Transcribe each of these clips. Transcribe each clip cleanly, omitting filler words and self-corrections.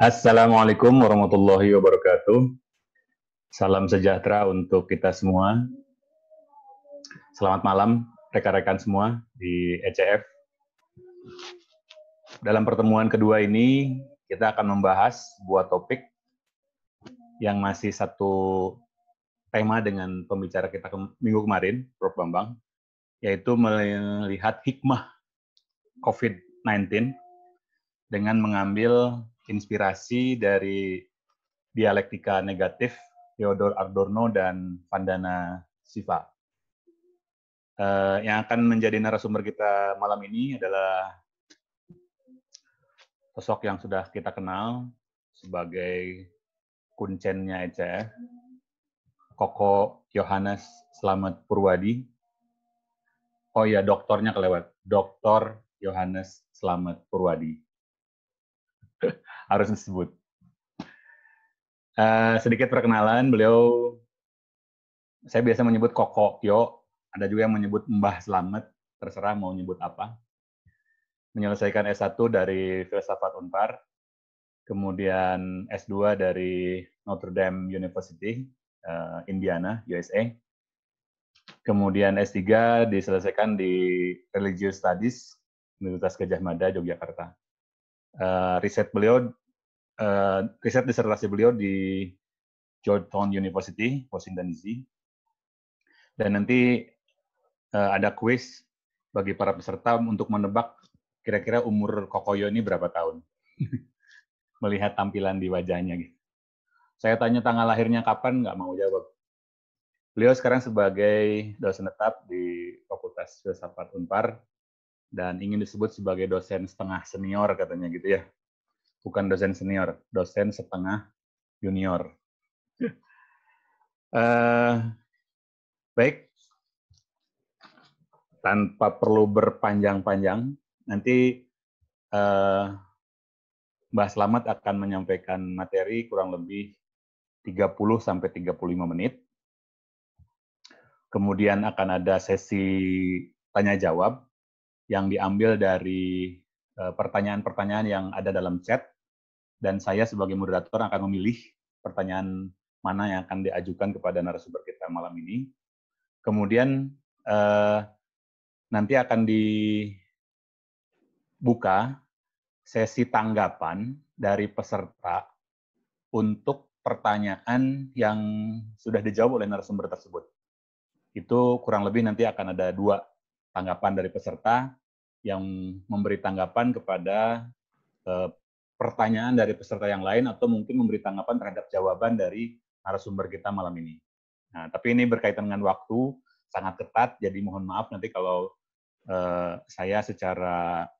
Assalamualaikum warahmatullahi wabarakatuh. Salam sejahtera untuk kita semua. Selamat malam rekan-rekan semua di ECF. Dalam pertemuan kedua ini, kita akan membahas sebuah topik yang masih satu tema dengan pembicara kita minggu kemarin, Prof. Bambang, yaitu melihat hikmah COVID-19 dengan mengambil inspirasi dari dialektika negatif Theodor Adorno dan Vandana Shiva. Yang akan menjadi narasumber kita malam ini adalah sosok yang sudah kita kenal sebagai kuncennya ECF, Koko Yohanes Slamet Purwadi. Oh ya, doktornya kelewat. Dr. Yohanes Slamet Purwadi. Harus disebut. Sedikit perkenalan, beliau, saya biasa menyebut Koko Yo, ada juga yang menyebut Mbah Slamet, terserah mau nyebut apa. Menyelesaikan S1 dari Filsafat Unpar, kemudian S2 dari Notre Dame University, Indiana, USA. Kemudian S3 diselesaikan di Religious Studies, Universitas Gadjah Mada, Yogyakarta. Riset disertasi beliau di Georgetown University, Washington DC. Dan nanti ada kuis bagi para peserta untuk menebak kira-kira umur Kokoyo ini berapa tahun. Melihat tampilan di wajahnya. Gitu. Saya tanya tanggal lahirnya kapan, nggak mau jawab. Beliau sekarang sebagai dosen tetap di Fakultas Filsafat Unpar dan ingin disebut sebagai dosen setengah senior katanya gitu ya. Bukan dosen senior, dosen setengah junior. Baik, tanpa perlu berpanjang-panjang, nanti Mbah Slamet akan menyampaikan materi kurang lebih 30-35 menit. Kemudian akan ada sesi tanya-jawab yang diambil dari pertanyaan-pertanyaan yang ada dalam chat, dan saya sebagai moderator akan memilih pertanyaan mana yang akan diajukan kepada narasumber kita malam ini. Kemudian nanti akan dibuka sesi tanggapan dari peserta untuk pertanyaan yang sudah dijawab oleh narasumber tersebut. Itu kurang lebih nanti akan ada 2 tanggapan dari peserta yang memberi tanggapan kepada pertanyaan dari peserta yang lain atau mungkin memberi tanggapan terhadap jawaban dari narasumber kita malam ini. Nah, tapi ini berkaitan dengan waktu sangat ketat, jadi mohon maaf nanti kalau saya secara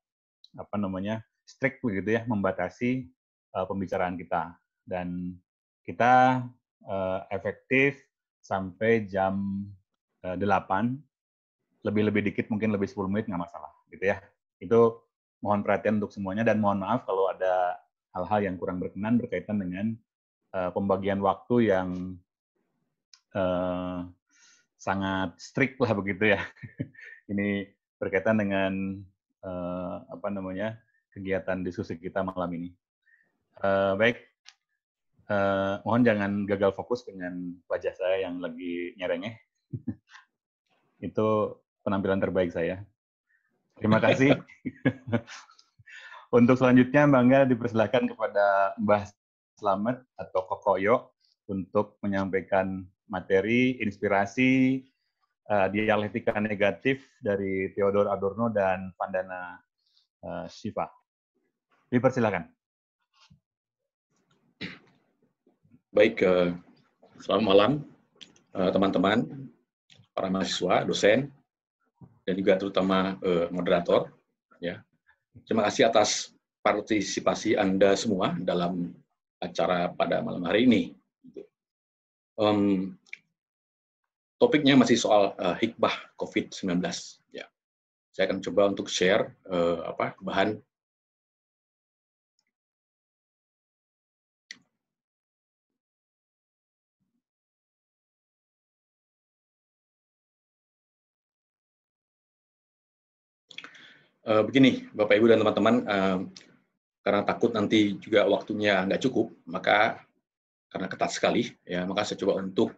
strict begitu ya membatasi pembicaraan kita, dan kita efektif sampai jam 8, lebih dikit mungkin lebih 10 menit nggak masalah gitu ya. Itu mohon perhatian untuk semuanya, dan mohon maaf kalau ada hal-hal yang kurang berkenan berkaitan dengan pembagian waktu yang sangat strict lah begitu ya. Ini berkaitan dengan kegiatan diskusi kita malam ini. Baik, mohon jangan gagal fokus dengan wajah saya yang lagi nyerengeh. Itu penampilan terbaik saya. Terima kasih. Untuk selanjutnya, Bangga dipersilakan kepada Mbah Slamet atau Kokoyo untuk menyampaikan materi, inspirasi, dialektika negatif dari Theodor Adorno dan Vandana Shiva. Dipersilakan. Baik, selamat malam teman-teman, para mahasiswa, dosen, dan juga terutama moderator. Ya. Terima kasih atas partisipasi Anda semua dalam acara pada malam hari ini. Topiknya masih soal hikmah COVID-19. Ya. Saya akan coba untuk share bahan. Begini, Bapak Ibu dan teman-teman, karena takut nanti juga waktunya nggak cukup, maka karena ketat sekali, ya, maka saya coba untuk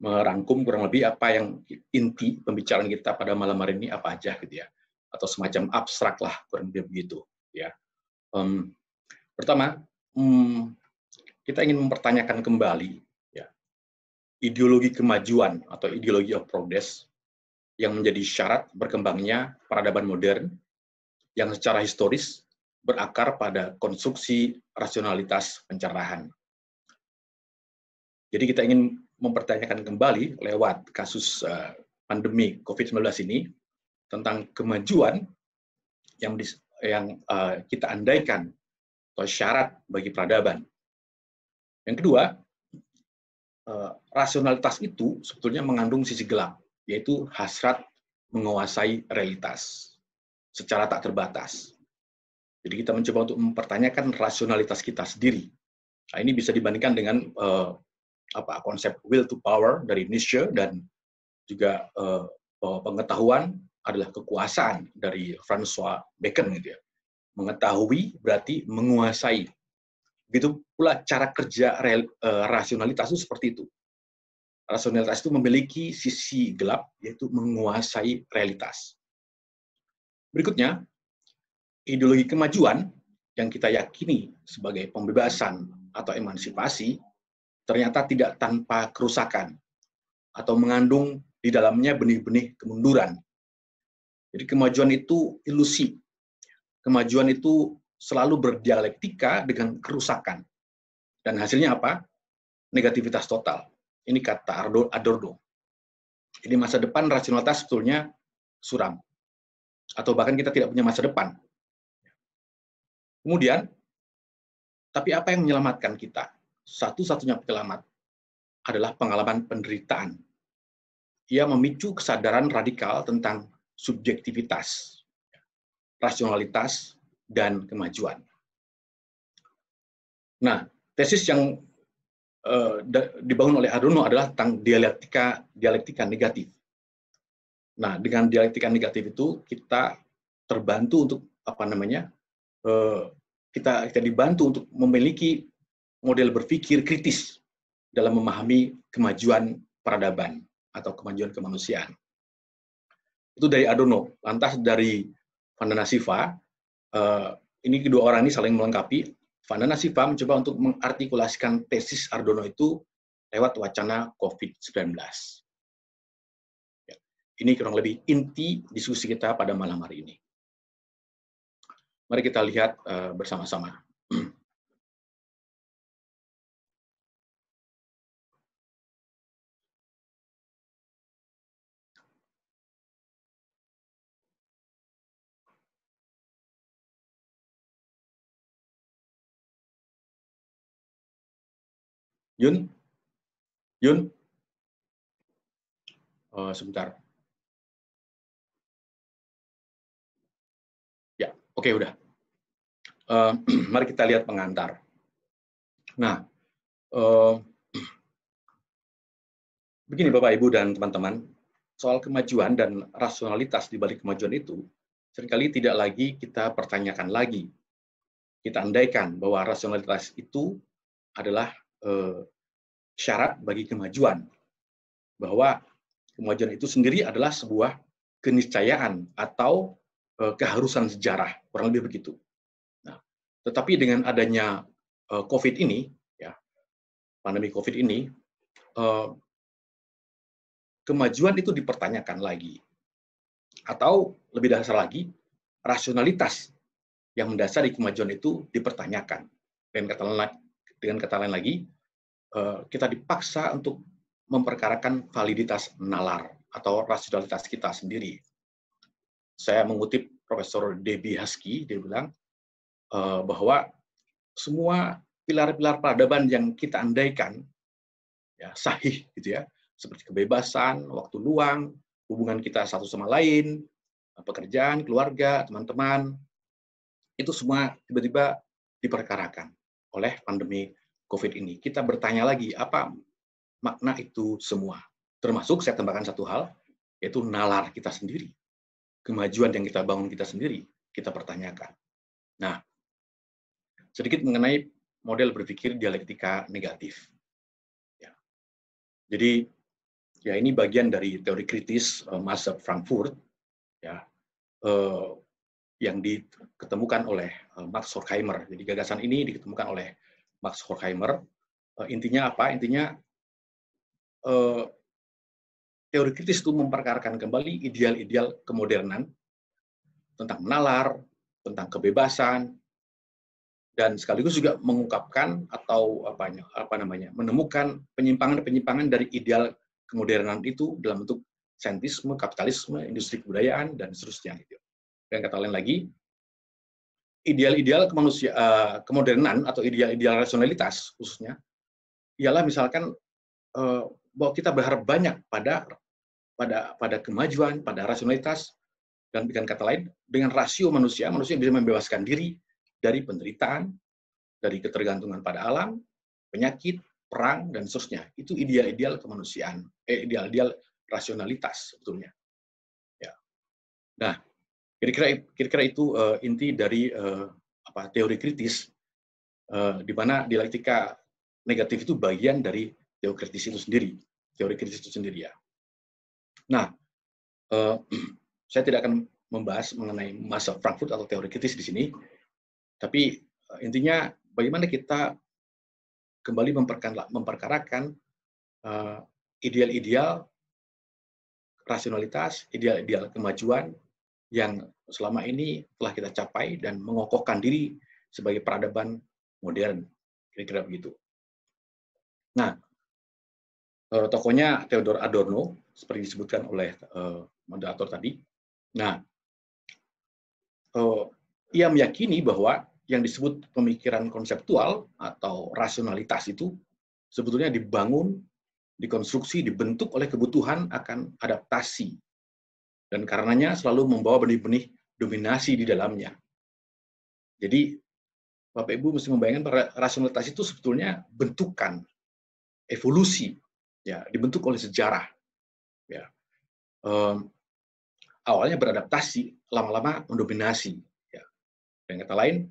merangkum kurang lebih apa yang inti pembicaraan kita pada malam hari ini apa aja gitu ya, atau semacam abstrak lah kurang lebih begitu, ya. Pertama, kita ingin mempertanyakan kembali ya, ideologi kemajuan atau ideologi of progress yang menjadi syarat berkembangnya peradaban modern yang secara historis berakar pada konstruksi rasionalitas pencerahan. Jadi kita ingin mempertanyakan kembali lewat kasus pandemi COVID-19 ini tentang kemajuan yang kita andaikan atau syarat bagi peradaban. Yang kedua, rasionalitas itu sebetulnya mengandung sisi gelap, yaitu hasrat menguasai realitas secara tak terbatas. Jadi kita mencoba untuk mempertanyakan rasionalitas kita sendiri. Nah, ini bisa dibandingkan dengan konsep will to power dari Nietzsche dan juga bahwa pengetahuan adalah kekuasaan dari Francois Bacon gitu ya. Mengetahui berarti menguasai. Begitu pula cara kerja rasionalitas itu seperti itu. Rasionalitas itu memiliki sisi gelap, yaitu menguasai realitas. Berikutnya, ideologi kemajuan yang kita yakini sebagai pembebasan atau emansipasi ternyata tidak tanpa kerusakan atau mengandung di dalamnya benih-benih kemunduran. Jadi kemajuan itu ilusi. Kemajuan itu selalu berdialektika dengan kerusakan. Dan hasilnya apa? Negativitas total. Ini kata Adorno. Jadi masa depan rasionalitas sebetulnya suram. Atau bahkan kita tidak punya masa depan. Kemudian, tapi apa yang menyelamatkan kita? Satu-satunya penyelamat adalah pengalaman penderitaan. Ia memicu kesadaran radikal tentang subjektivitas, rasionalitas, dan kemajuan. Nah, tesis yang dibangun oleh Adorno adalah tentang dialektika negatif. Nah, dengan dialektika negatif itu kita terbantu untuk kita dibantu untuk memiliki model berpikir kritis dalam memahami kemajuan peradaban atau kemajuan kemanusiaan. Itu dari Adorno. Lantas dari Vandana Shiva, ini kedua orang ini saling melengkapi. Vandana Shiva mencoba untuk mengartikulasikan tesis Adorno itu lewat wacana COVID-19. Ini kurang lebih inti diskusi kita pada malam hari ini. Mari kita lihat bersama-sama. Yun? Sebentar. Ya, oke, udah. Mari kita lihat pengantar. Nah, begini Bapak, Ibu, dan teman-teman, soal kemajuan dan rasionalitas di balik kemajuan itu, seringkali tidak lagi kita pertanyakan lagi. Kita andaikan bahwa rasionalitas itu adalah syarat bagi kemajuan. Bahwa kemajuan itu sendiri adalah sebuah keniscayaan atau keharusan sejarah, kurang lebih begitu. Nah, tetapi dengan adanya COVID ini, ya, pandemi COVID ini, kemajuan itu dipertanyakan lagi. Atau lebih dasar lagi, rasionalitas yang mendasari kemajuan itu dipertanyakan. Dengan kata lain lagi, kita dipaksa untuk memperkarakan validitas nalar atau rasionalitas kita sendiri. Saya mengutip Profesor Debbie Husky, dia bilang bahwa semua pilar-pilar peradaban yang kita andaikan ya sahih gitu ya, seperti kebebasan, waktu luang, hubungan kita satu sama lain, pekerjaan, keluarga, teman-teman, itu semua tiba-tiba diperkarakan oleh pandemi COVID ini. Kita bertanya lagi, apa makna itu semua? Termasuk saya tambahkan satu hal, yaitu nalar kita sendiri. Kemajuan yang kita bangun kita sendiri, kita pertanyakan. Nah, sedikit mengenai model berpikir dialektika negatif. Ya. Jadi ya ini bagian dari teori kritis Max Frankfurt ya yang diketemukan oleh Max Horkheimer. Jadi gagasan ini diketemukan oleh Max Horkheimer. Intinya apa? Intinya teori kritis itu memperkarakan kembali ideal-ideal kemodernan tentang nalar, tentang kebebasan, dan sekaligus juga mengungkapkan atau menemukan penyimpangan-penyimpangan dari ideal kemodernan itu dalam bentuk saintisme, kapitalisme, industri kebudayaan, dan seterusnya. Dan kata lain lagi, ideal-ideal kemodernan atau ideal-ideal rasionalitas khususnya ialah misalkan bahwa kita berharap banyak pada kemajuan, pada rasionalitas, dan dengan kata lain, dengan rasio manusia bisa membebaskan diri dari penderitaan, dari ketergantungan pada alam, penyakit, perang, dan seterusnya. Itu ideal-ideal kemanusiaan, ideal-ideal rasionalitas sebetulnya. Ya. Nah, kira-kira itu inti dari teori kritis, di mana dialektika negatif itu bagian dari teori kritis itu sendiri, ya. Nah, saya tidak akan membahas mengenai Max Frankfurt atau teori kritis di sini, tapi intinya bagaimana kita kembali memperkarakan ideal-ideal rasionalitas, ideal-ideal kemajuan yang selama ini telah kita capai dan mengokohkan diri sebagai peradaban modern, kira-kira begitu. Nah, tokohnya Theodor Adorno, seperti disebutkan oleh moderator tadi. Nah, ia meyakini bahwa yang disebut pemikiran konseptual atau rasionalitas itu sebetulnya dibangun, dikonstruksi, dibentuk oleh kebutuhan akan adaptasi, dan karenanya selalu membawa benih-benih dominasi di dalamnya. Jadi, Bapak Ibu mesti membayangkan bahwa rasionalitas itu sebetulnya bentukan, evolusi, ya, dibentuk oleh sejarah. Ya. Awalnya beradaptasi, lama-lama mendominasi. Ya. Dengan kata lain,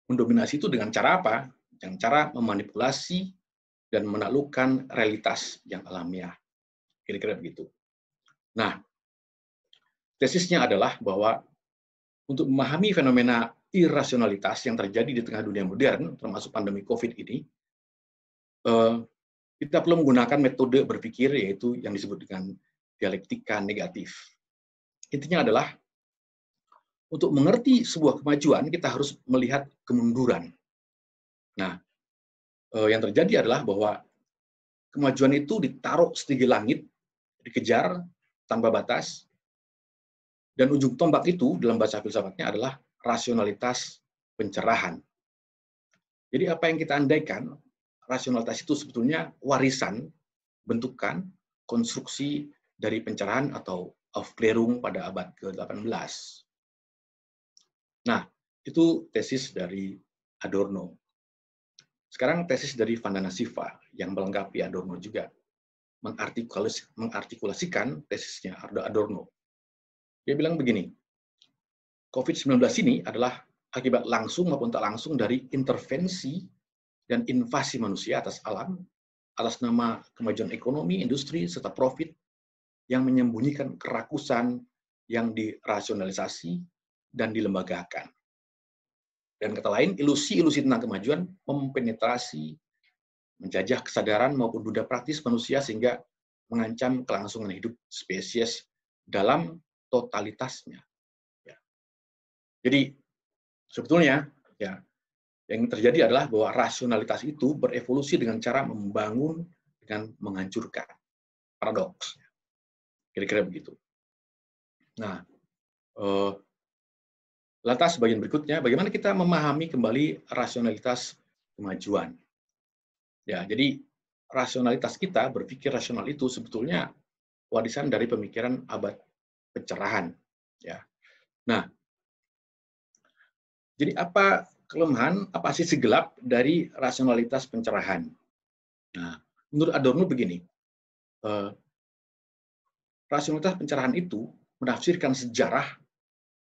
mendominasi itu dengan cara apa? Dengan cara memanipulasi dan menaklukkan realitas yang alamiah. Kira-kira begitu. Nah, tesisnya adalah bahwa untuk memahami fenomena irasionalitas yang terjadi di tengah dunia modern, termasuk pandemi COVID ini, kita perlu menggunakan metode berpikir yaitu yang disebut dengan dialektika negatif. Intinya adalah untuk mengerti sebuah kemajuan, kita harus melihat kemunduran. Nah, yang terjadi adalah bahwa kemajuan itu ditaruh setinggi langit, dikejar tanpa batas, dan ujung tombak itu dalam bahasa filsafatnya adalah rasionalitas pencerahan. Jadi apa yang kita andaikan, rasionalitas itu sebetulnya warisan, bentukan, konstruksi dari pencerahan atau Aufklärung pada abad ke-18. Nah, itu tesis dari Adorno. Sekarang tesis dari Vandana Shiva yang melengkapi Adorno juga, mengartikulasikan tesisnya Adorno. Dia bilang begini, COVID-19 ini adalah akibat langsung maupun tak langsung dari intervensi dan invasi manusia atas alam, atas nama kemajuan ekonomi, industri, serta profit yang menyembunyikan kerakusan yang dirasionalisasi dan dilembagakan. Dan kata lain, ilusi-ilusi tentang kemajuan mempenetrasi, menjajah kesadaran maupun dunia praktis manusia sehingga mengancam kelangsungan hidup spesies dalam totalitasnya. Ya. Jadi sebetulnya ya yang terjadi adalah bahwa rasionalitas itu berevolusi dengan cara membangun dengan menghancurkan. Paradoks. Kira-kira begitu. Nah, lantas bagian berikutnya, bagaimana kita memahami kembali rasionalitas kemajuan? Ya, jadi rasionalitas kita, berpikir rasional itu sebetulnya warisan dari pemikiran abad pencerahan. Ya. Nah, jadi apa kelemahan, apa sisi gelap dari rasionalitas pencerahan? Nah, menurut Adorno begini, rasionalitas pencerahan itu menafsirkan sejarah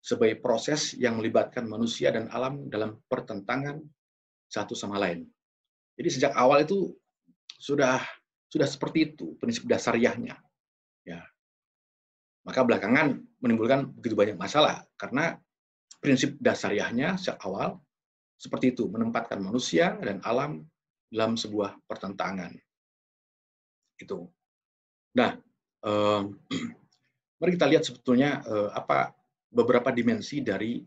sebagai proses yang melibatkan manusia dan alam dalam pertentangan satu sama lain. Jadi sejak awal itu sudah seperti itu prinsip dasariahnya. Ya. Maka belakangan menimbulkan begitu banyak masalah karena prinsip dasariahnya sejak awal seperti itu, menempatkan manusia dan alam dalam sebuah pertentangan. Itu. Nah, mari kita lihat sebetulnya apa beberapa dimensi dari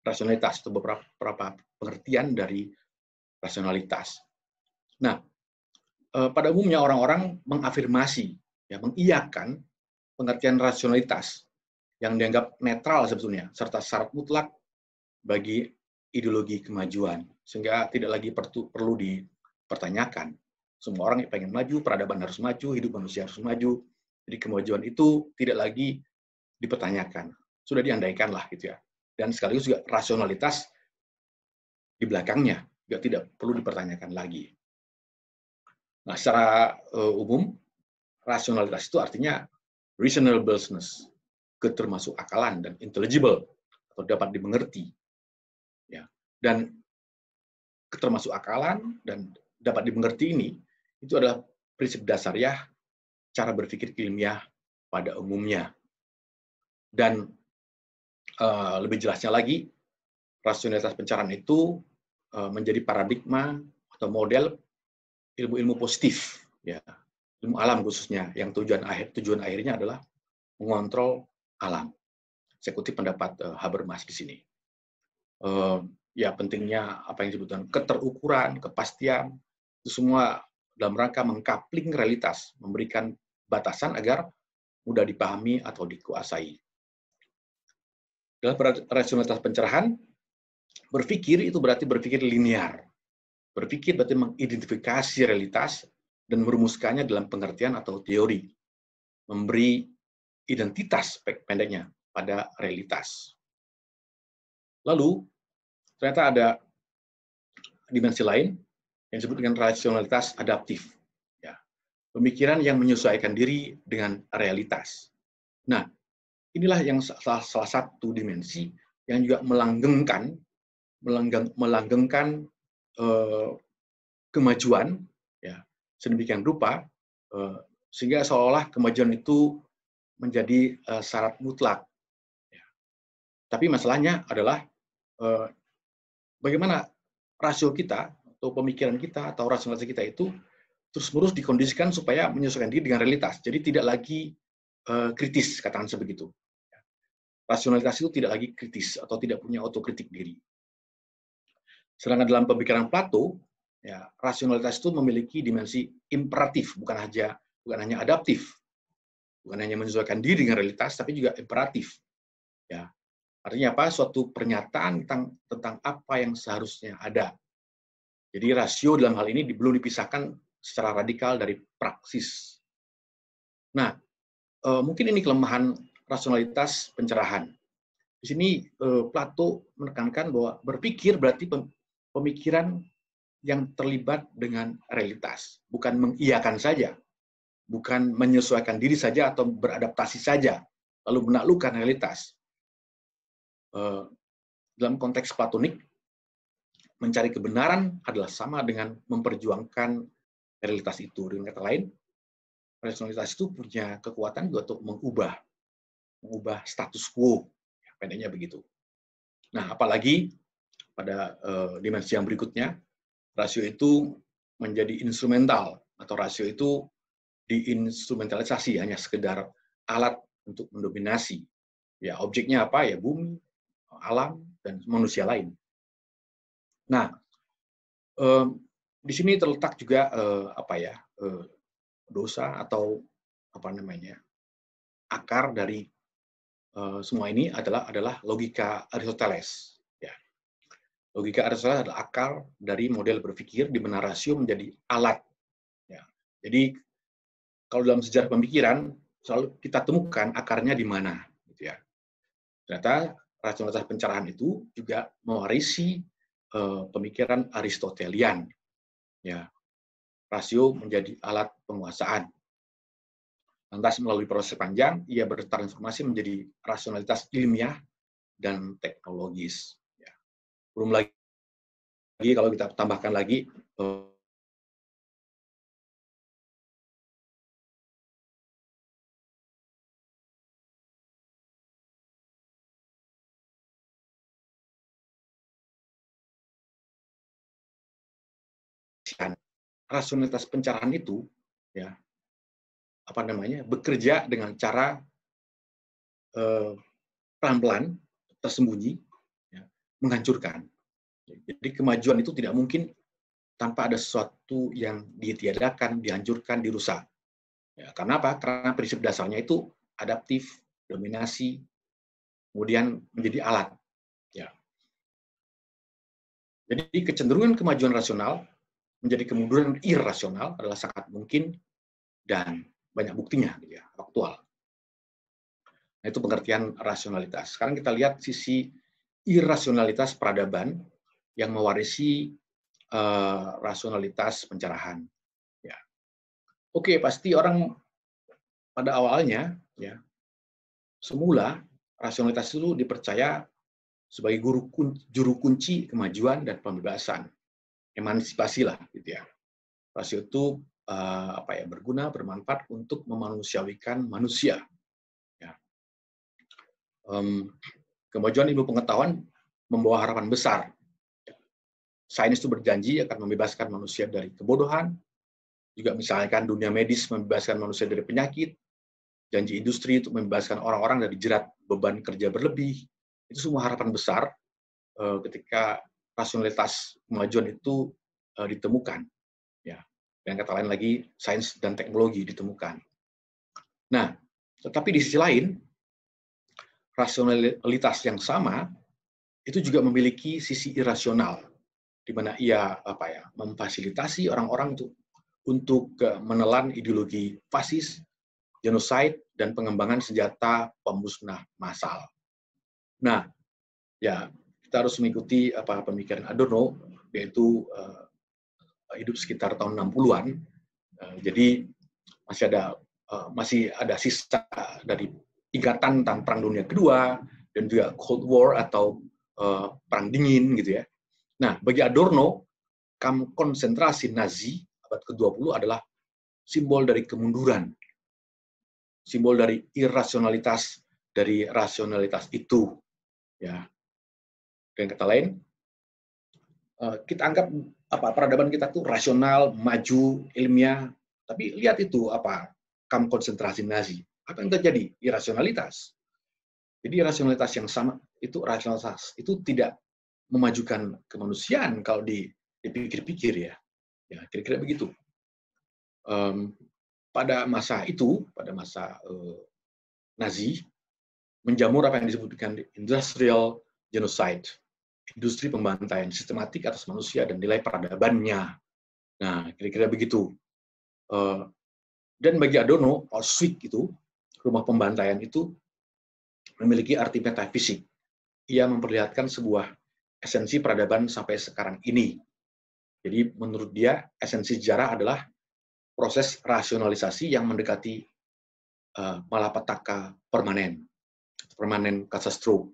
rasionalitas atau beberapa pengertian dari rasionalitas. Nah, pada umumnya orang-orang mengafirmasi, ya, mengiyakan pengertian rasionalitas yang dianggap netral sebetulnya, serta syarat mutlak bagi ideologi kemajuan, sehingga tidak lagi perlu dipertanyakan. Semua orang yang pengen maju, peradaban harus maju, hidup manusia harus maju, jadi kemajuan itu tidak lagi dipertanyakan, sudah diandaikan lah gitu ya. Dan sekaligus juga rasionalitas di belakangnya juga tidak perlu dipertanyakan lagi. Nah, secara umum rasionalitas itu artinya reasonableness, ketermasuk akalan dan intelligible atau dapat dimengerti. Ya. Dan ketermasuk akalan dan dapat dimengerti ini itu adalah prinsip dasariah cara berpikir ilmiah pada umumnya. Dan lebih jelasnya lagi, rasionalitas pencerahan itu menjadi paradigma atau model ilmu-ilmu positif, ya, ilmu alam khususnya, yang tujuan akhirnya adalah mengontrol alam. Saya kutip pendapat Habermas di sini. Ya, pentingnya apa yang disebutkan keterukuran, kepastian, itu semua dalam rangka mengkapling realitas, memberikan batasan agar mudah dipahami atau dikuasai. Dalam rasionalitas pencerahan, berpikir itu berarti berpikir linear. Berpikir berarti mengidentifikasi realitas dan merumuskannya dalam pengertian atau teori. Memberi identitas pendeknya pada realitas. Lalu, ternyata ada dimensi lain yang disebut dengan rasionalitas adaptif. Ya, pemikiran yang menyesuaikan diri dengan realitas. Nah, inilah yang salah satu dimensi yang juga melanggengkan kemajuan, ya, sedemikian rupa sehingga seolah-olah kemajuan itu menjadi syarat mutlak. Ya. Tapi masalahnya adalah bagaimana rasio kita atau pemikiran kita atau rasionalitas kita itu terus-menerus dikondisikan supaya menyesuaikan diri dengan realitas. Jadi tidak lagi kritis, katakan sebegitu. Rasionalitas itu tidak lagi kritis atau tidak punya otokritik diri. Sedangkan dalam pemikiran Plato, ya, rasionalitas itu memiliki dimensi imperatif, bukan hanya adaptif, bukan hanya menyesuaikan diri dengan realitas, tapi juga imperatif. Ya, artinya apa? Suatu pernyataan tentang apa yang seharusnya ada. Jadi rasio dalam hal ini belum dipisahkan secara radikal dari praksis. Nah, mungkin ini kelemahan rasionalitas pencerahan. Di sini Plato menekankan bahwa berpikir berarti pemikiran yang terlibat dengan realitas, bukan mengiyakan saja, bukan menyesuaikan diri saja atau beradaptasi saja, lalu menaklukkan realitas. Dalam konteks platonik, mencari kebenaran adalah sama dengan memperjuangkan realitas itu. Dengan kata lain, rasionalitas itu punya kekuatan untuk mengubah status quo, pendeknya begitu. Nah, apalagi pada dimensi yang berikutnya, rasio itu menjadi instrumental atau rasio itu diinstrumentalisasi hanya sekedar alat untuk mendominasi. Ya, objeknya apa? Ya bumi, alam, dan manusia lain. Nah, di sini terletak juga dosa atau akar dari semua ini adalah logika Aristoteles. Ya. Logika Aristoteles adalah akar dari model berpikir di mana rasio menjadi alat. Ya. Jadi kalau dalam sejarah pemikiran selalu kita temukan akarnya di mana, gitu ya. Ternyata rasionalitas pencerahan itu juga mewarisi pemikiran Aristotelian. Ya. Rasio menjadi alat penguasaan. Lantas melalui proses panjang, ia bertransformasi menjadi rasionalitas ilmiah dan teknologis. Ya. Belum lagi kalau kita tambahkan lagi rasionalitas pencerahan itu, ya, apa namanya, bekerja dengan cara pelan-pelan, tersembunyi, ya, menghancurkan. Jadi kemajuan itu tidak mungkin tanpa ada sesuatu yang ditiadakan, dihancurkan, dirusak. Ya, karena apa? Karena prinsip dasarnya itu adaptif, dominasi, kemudian menjadi alat. Ya. Jadi kecenderungan kemajuan rasional menjadi kemunduran irasional adalah sangat mungkin dan banyak buktinya, gitu ya, aktual. Nah, itu pengertian rasionalitas. Sekarang kita lihat sisi irasionalitas peradaban yang mewarisi rasionalitas pencerahan. Ya. Oke, pasti orang pada awalnya, ya, semula rasionalitas itu dipercaya sebagai juru kunci kemajuan dan pembebasan, emansipasi lah, gitu ya. Rasio itu berguna, bermanfaat untuk memanusiawikan manusia. Ya. Kemajuan ilmu pengetahuan membawa harapan besar. Sains itu berjanji akan membebaskan manusia dari kebodohan, juga misalkan dunia medis membebaskan manusia dari penyakit, janji industri untuk membebaskan orang-orang dari jerat beban kerja berlebih. Itu semua harapan besar ketika rasionalitas kemajuan itu ditemukan. Ya. Dengan kata lain lagi, sains dan teknologi ditemukan. Nah, tetapi di sisi lain, rasionalitas yang sama itu juga memiliki sisi irasional, di mana ia memfasilitasi orang-orang untuk menelan ideologi fasis, genosid, dan pengembangan senjata pemusnah massal. Nah, ya kita harus mengikuti pemikiran Adorno, yaitu hidup sekitar tahun 60-an. Jadi masih ada sisa dari ikatan tentang Perang Dunia Kedua dan juga Cold War atau Perang Dingin, gitu ya. Nah, bagi Adorno, kamp konsentrasi Nazi abad ke-20 adalah simbol dari kemunduran, simbol dari irasionalitas dari rasionalitas itu. Ya, dengan kata lain, kita anggap peradaban kita tuh rasional, maju, ilmiah, tapi lihat itu kamp konsentrasi Nazi. Apa yang terjadi? Irasionalitas. Jadi rasionalitas yang sama itu rasionalitas itu tidak memajukan kemanusiaan kalau dipikir-pikir, ya. Ya, kira-kira begitu. Pada masa itu, pada masa Nazi, menjamur apa yang disebut dengan industrial genocide, industri pembantaian sistematik atas manusia dan nilai peradabannya. Nah, kira-kira begitu. Dan bagi Adorno, Auschwitz itu, rumah pembantaian itu, memiliki arti metafisik. Ia memperlihatkan sebuah esensi peradaban sampai sekarang ini. Jadi menurut dia, esensi sejarah adalah proses rasionalisasi yang mendekati malapetaka permanen katastrof,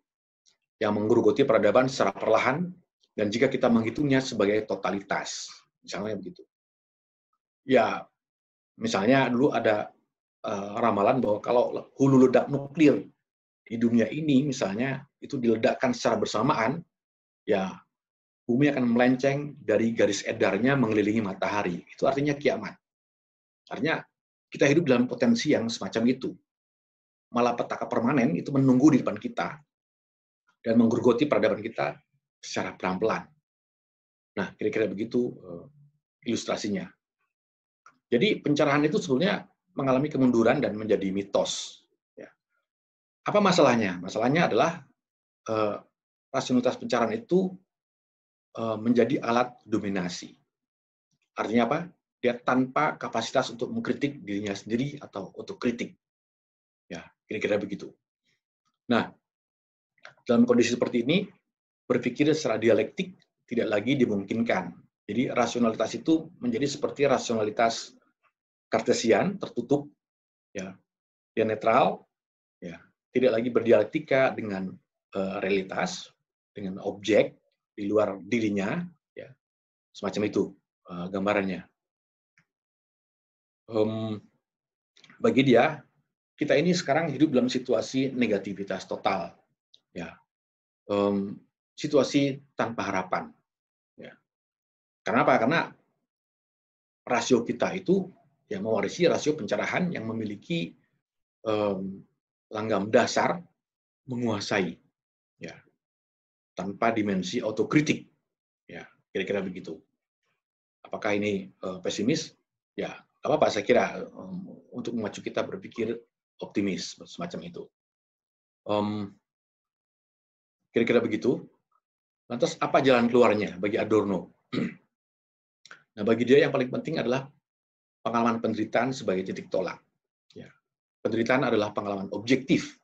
yang menggerogoti peradaban secara perlahan, dan jika kita menghitungnya sebagai totalitas. Misalnya begitu. Ya, misalnya dulu ada ramalan bahwa kalau hulu ledak nuklir di dunia ini misalnya itu diledakkan secara bersamaan, ya bumi akan melenceng dari garis edarnya mengelilingi matahari. Itu artinya kiamat. Artinya kita hidup dalam potensi yang semacam itu. Malapetaka permanen itu menunggu di depan kita dan menggerogoti peradaban kita secara pelan-pelan. Nah, kira-kira begitu ilustrasinya. Jadi pencerahan itu sebetulnya mengalami kemunduran dan menjadi mitos. Ya. Apa masalahnya? Masalahnya adalah rasionalitas pencerahan itu menjadi alat dominasi. Artinya apa? Dia tanpa kapasitas untuk mengkritik dirinya sendiri atau otokritik. Ya, kira-kira begitu. Nah, dalam kondisi seperti ini, berpikir secara dialektik tidak lagi dimungkinkan. Jadi rasionalitas itu menjadi seperti rasionalitas Kartesian, tertutup, ya, dia netral, ya, tidak lagi berdialektika dengan realitas, dengan objek di luar dirinya, ya, semacam itu gambarannya. Bagi dia, kita ini sekarang hidup dalam situasi negativitas total, ya, situasi tanpa harapan, ya. Karena apa? Karena rasio kita itu ya mewarisi rasio pencerahan yang memiliki langgam dasar menguasai, ya, tanpa dimensi autokritik, ya, kira-kira begitu. Apakah ini pesimis? Ya, apa saya kira untuk memacu kita berpikir optimis semacam itu. Kira-kira begitu. Lantas apa jalan keluarnya bagi Adorno? Nah, bagi dia yang paling penting adalah pengalaman penderitaan sebagai titik tolak. Ya. Penderitaan adalah pengalaman objektif.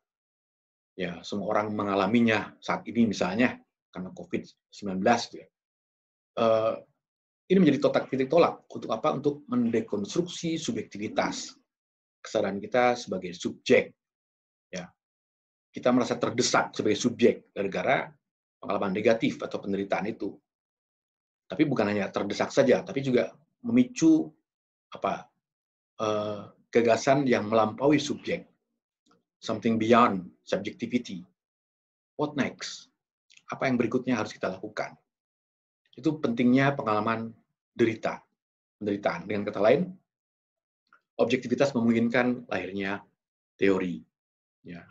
Ya, semua orang mengalaminya saat ini misalnya karena COVID-19. Ya. Ini menjadi titik tolak untuk apa? Untuk mendekonstruksi subjektivitas kesadaran kita sebagai subjek. Ya. Kita merasa terdesak sebagai subjek gara-gara pengalaman negatif atau penderitaan itu. Tapi bukan hanya terdesak saja, tapi juga memicu gagasan yang melampaui subjek, something beyond subjectivity. What next? Apa yang berikutnya harus kita lakukan? Itu pentingnya pengalaman penderitaan. Dengan kata lain, objektivitas memungkinkan lahirnya teori. Ya,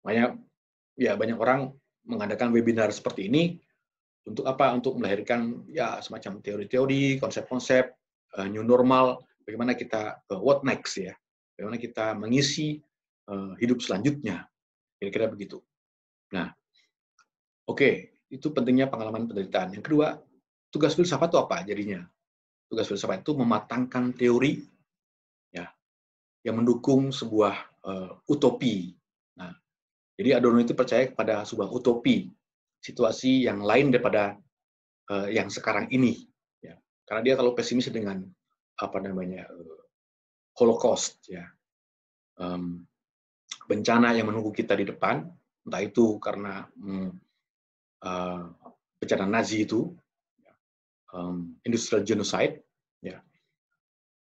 makanya ya banyak orang mengadakan webinar seperti ini untuk apa? Untuk melahirkan ya semacam teori-teori, konsep-konsep new normal. Bagaimana kita what next ya? Bagaimana kita mengisi hidup selanjutnya? Kira-kira begitu. Nah, oke, itu pentingnya pengalaman penderitaan. Yang kedua, tugas filsafat itu apa jadinya? Tugas filsafat itu mematangkan teori ya yang mendukung sebuah utopi. Nah, jadi Adorno itu percaya kepada sebuah utopi, situasi yang lain daripada yang sekarang ini. Ya. Karena dia terlalu pesimis dengan Holocaust, ya, bencana yang menunggu kita di depan, entah itu karena bencana Nazi itu, industrial genocide, ya,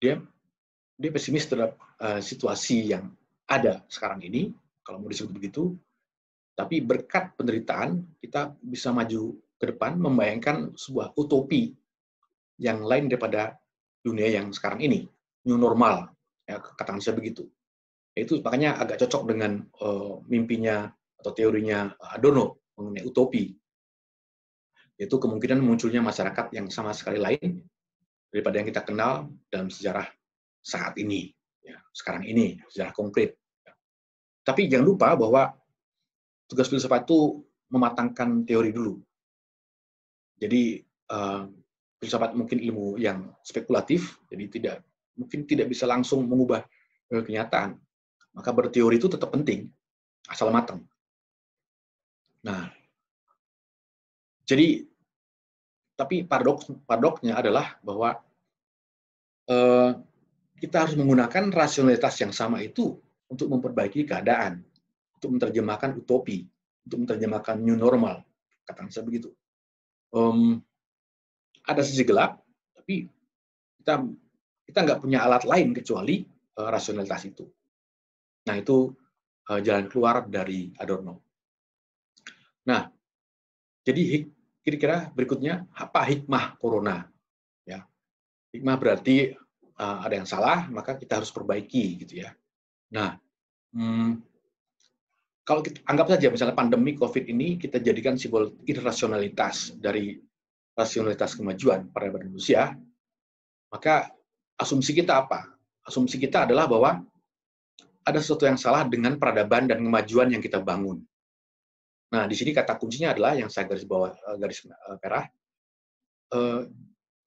dia pesimis terhadap situasi yang ada sekarang ini, kalau mau disebut begitu. Tapi berkat penderitaan kita bisa maju ke depan, membayangkan sebuah utopi yang lain daripada dunia yang sekarang ini, new normal, ya, katakan saya begitu. Itu makanya agak cocok dengan mimpinya atau teorinya Adorno mengenai utopi, yaitu kemungkinan munculnya masyarakat yang sama sekali lain daripada yang kita kenal dalam sejarah saat ini, ya, sekarang ini, sejarah konkret. Tapi jangan lupa bahwa tugas filsafat itu mematangkan teori dulu. Jadi filsafat mungkin ilmu yang spekulatif, jadi mungkin tidak bisa langsung mengubah kenyataan. Maka berteori itu tetap penting, asal matang. Nah, jadi tapi paradoksnya adalah bahwa kita harus menggunakan rasionalitas yang sama itu untuk memperbaiki keadaan, untuk menerjemahkan utopi, untuk menerjemahkan new normal, katakan saya begitu. Ada sisi gelap, tapi kita nggak punya alat lain kecuali rasionalitas itu. Nah, itu jalan keluar dari Adorno. Nah, jadi kira-kira berikutnya apa hikmah corona? Ya, hikmah berarti ada yang salah, maka kita harus perbaiki, gitu ya. Nah, kalau kita anggap saja misalnya pandemi COVID ini kita jadikan simbol irrasionalitas dari rasionalitas kemajuan peradaban manusia, maka asumsi kita apa? Asumsi kita adalah bahwa ada sesuatu yang salah dengan peradaban dan kemajuan yang kita bangun. Nah, di sini kata kuncinya adalah yang saya garis bawah, garis merah,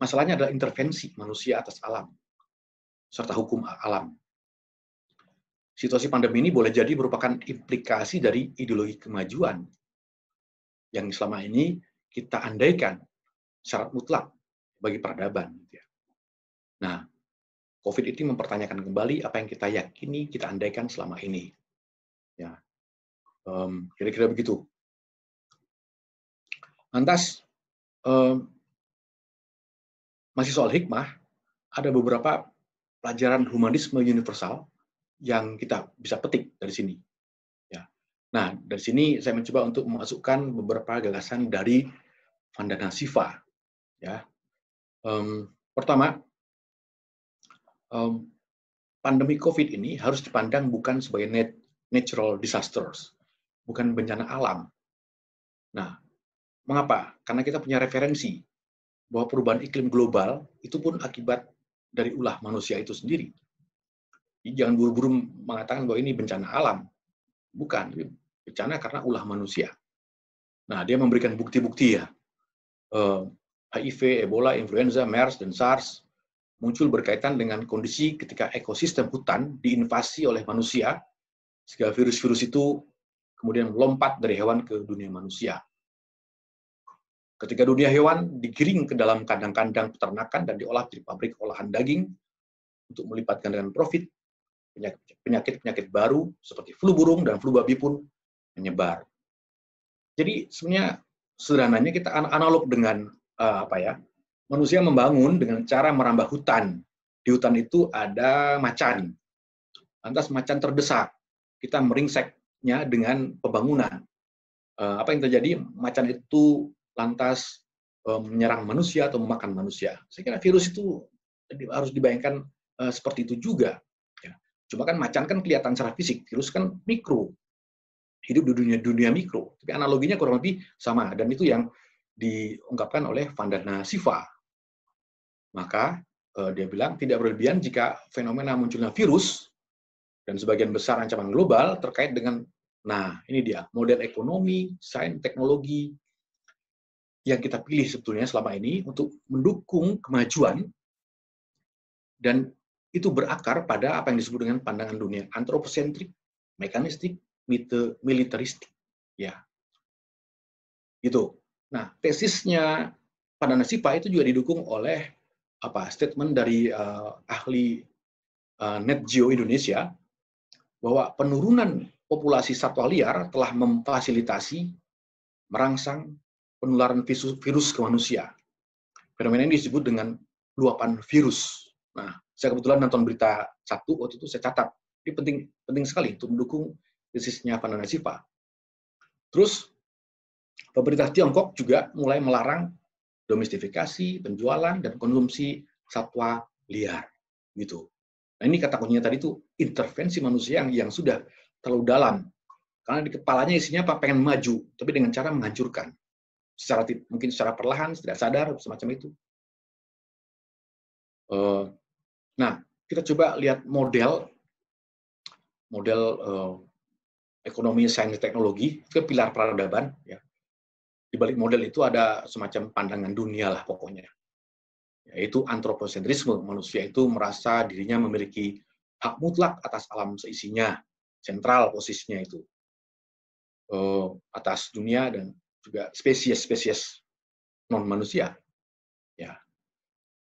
masalahnya adalah intervensi manusia atas alam, serta hukum alam. Situasi pandemi ini boleh jadi merupakan implikasi dari ideologi kemajuan yang selama ini kita andaikan syarat mutlak bagi peradaban. Nah, COVID itu mempertanyakan kembali apa yang kita yakini, kita andaikan selama ini. Ya, kira-kira begitu. Lantas, masih soal hikmah, ada beberapa pelajaran humanisme universal yang kita bisa petik dari sini. Ya. Nah, dari sini saya mencoba untuk memasukkan beberapa gagasan dari Vandana Shiva. Ya. Pertama, pandemi COVID ini harus dipandang bukan sebagai natural disasters, bukan bencana alam. Nah, mengapa? Karena kita punya referensi bahwa perubahan iklim global itu pun akibat dari ulah manusia itu sendiri. Jadi jangan buru-buru mengatakan bahwa ini bencana alam. Bukan, bencana karena ulah manusia. Nah, dia memberikan bukti-bukti ya. HIV, Ebola, influenza, MERS, dan SARS muncul berkaitan dengan kondisi ketika ekosistem hutan diinvasi oleh manusia, sehingga virus-virus itu kemudian melompat dari hewan ke dunia manusia. Ketika dunia hewan digiring ke dalam kandang-kandang peternakan dan diolah di pabrik olahan daging untuk melipat gandakan profit, penyakit-penyakit baru seperti flu burung dan flu babi pun menyebar. Jadi sebenarnya sederhananya kita analog dengan manusia membangun dengan cara merambah hutan. Di hutan itu ada macan. Lantas macan terdesak, kita meringseknya dengan pembangunan. Apa yang terjadi? Macan itu lantas menyerang manusia atau memakan manusia. Saya kira virus itu harus dibayangkan seperti itu juga. Ya. Cuma kan macan kan kelihatan secara fisik, virus kan mikro, hidup di dunia mikro. Tapi analoginya kurang lebih sama, dan itu yang diungkapkan oleh Vandana Shiva. Maka dia bilang tidak berlebihan jika fenomena munculnya virus dan sebagian besar ancaman global terkait dengan, nah ini dia, model ekonomi, sains, teknologi yang kita pilih sebetulnya selama ini untuk mendukung kemajuan, dan itu berakar pada apa yang disebut dengan pandangan dunia antroposentrik, mekanistik, militeristik. Ya. Gitu. Nah, tesisnya Vandana Shiva itu juga didukung oleh statement dari ahli Net Geo Indonesia bahwa penurunan populasi satwa liar telah memfasilitasi merangsang penularan virus ke manusia. Fenomena ini disebut dengan luapan virus. Nah, saya kebetulan nonton berita satu waktu itu, saya catat. Ini penting sekali untuk mendukung tesisnya Vandana Shiva. Terus pemerintah Tiongkok juga mulai melarang domestifikasi, penjualan, dan konsumsi satwa liar. Gitu. Nah, ini kata kuncinya tadi itu intervensi manusia yang sudah terlalu dalam. Karena di kepalanya isinya apa? Pengen maju, tapi dengan cara menghancurkan. Mungkin secara perlahan, tidak sadar, semacam itu. Nah, kita coba lihat model ekonomi, sains, teknologi, itu pilar peradaban. Ya. Di balik model itu ada semacam pandangan dunia lah pokoknya. Yaitu antroposentrisme, manusia itu merasa dirinya memiliki hak mutlak atas alam seisinya, sentral posisinya itu, atas dunia dan juga spesies-spesies non-manusia. Ya,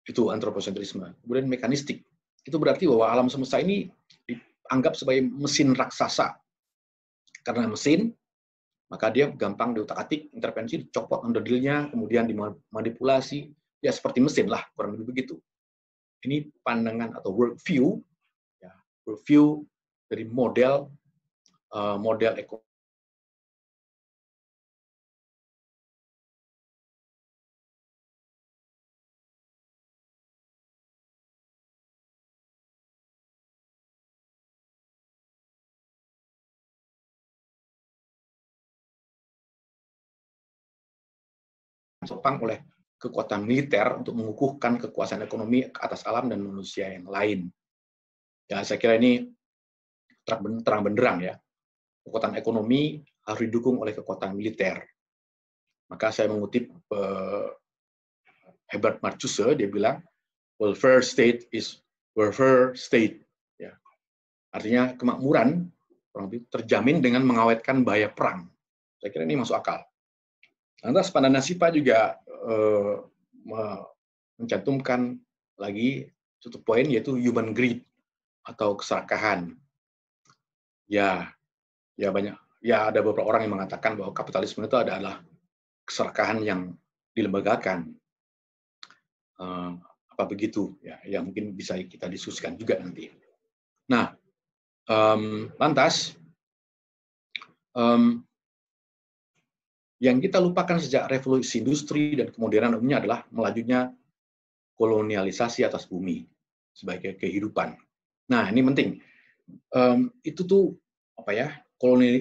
itu antroposentrisme. Kemudian mekanistik, itu berarti bahwa alam semesta ini dianggap sebagai mesin raksasa. Karena mesin, maka dia gampang diutak-atik, intervensi, dicopot onderdilnya, kemudian dimanipulasi, ya seperti mesin lah, kurang lebih begitu. Ini pandangan atau worldview, ya, worldview dari model ekonomi ditopang oleh kekuatan militer untuk mengukuhkan kekuasaan ekonomi atas alam dan manusia yang lain. Ya, saya kira ini terang benderang ya. Kekuatan ekonomi harus didukung oleh kekuatan militer. Maka saya mengutip Herbert Marcuse, dia bilang, welfare state is warfare state. Ya. Artinya kemakmuran terjamin dengan mengawetkan bahaya perang. Saya kira ini masuk akal. Lantas Vandana Shiva juga mencantumkan lagi satu poin, yaitu human greed atau keserakahan. Ya banyak. Ya ada beberapa orang yang mengatakan bahwa kapitalisme itu adalah keserakahan yang dilembagakan. Apa begitu? Ya, yang mungkin bisa kita diskusikan juga nanti. Nah, lantas yang kita lupakan sejak revolusi industri dan kemodernan umumnya adalah melajunya kolonialisasi atas bumi sebagai kehidupan. Nah, ini penting. Itu tuh apa ya?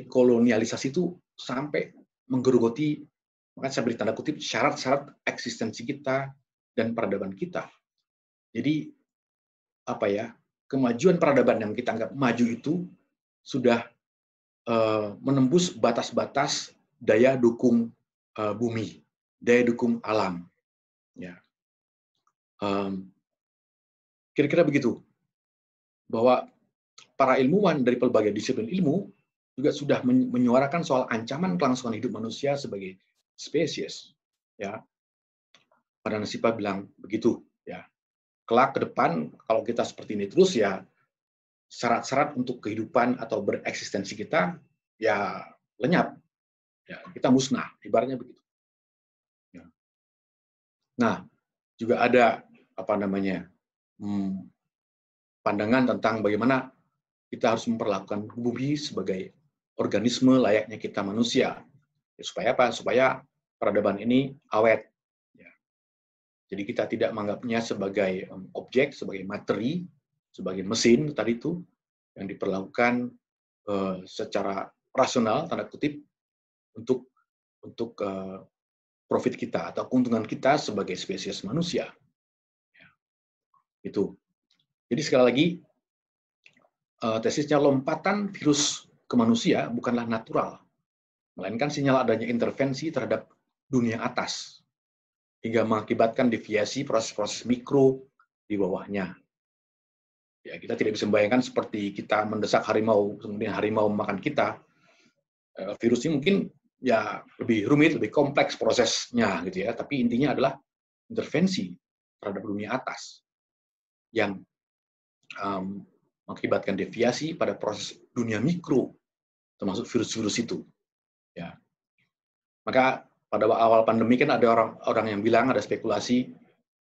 Kolonialisasi itu sampai menggerogoti, maka saya beri tanda kutip, syarat-syarat eksistensi kita dan peradaban kita. Jadi apa ya? Kemajuan peradaban yang kita anggap maju itu sudah menembus batas-batas daya dukung bumi, daya dukung alam. Ya, kira-kira begitu. Bahwa para ilmuwan dari berbagai disiplin ilmu juga sudah menyuarakan soal ancaman kelangsungan hidup manusia sebagai spesies. Ya, pada Nasipa bilang begitu. Ya, kelak ke depan kalau kita seperti ini terus ya syarat-syarat untuk kehidupan atau bereksistensi kita ya lenyap. Ya, kita musnah, ibaratnya begitu. Ya. Nah, juga ada apa namanya pandangan tentang bagaimana kita harus memperlakukan bumi sebagai organisme layaknya kita manusia. Ya, supaya apa? Supaya peradaban ini awet. Ya. Jadi kita tidak menganggapnya sebagai objek, sebagai materi, sebagai mesin tadi itu yang diperlakukan secara rasional tanda kutip untuk profit kita atau keuntungan kita sebagai spesies manusia. Ya, itu. Jadi sekali lagi tesisnya lompatan virus ke manusia bukanlah natural, melainkan sinyal adanya intervensi terhadap dunia atas hingga mengakibatkan deviasi proses-proses mikro di bawahnya. Ya, kita tidak bisa membayangkan seperti kita mendesak harimau, kemudian harimau memakan kita. Virus ini mungkin ya lebih rumit, lebih kompleks prosesnya gitu ya. Tapi intinya adalah intervensi terhadap dunia atas yang mengakibatkan deviasi pada proses dunia mikro, termasuk virus-virus itu. Ya, maka pada awal pandemi kan ada orang yang bilang, ada spekulasi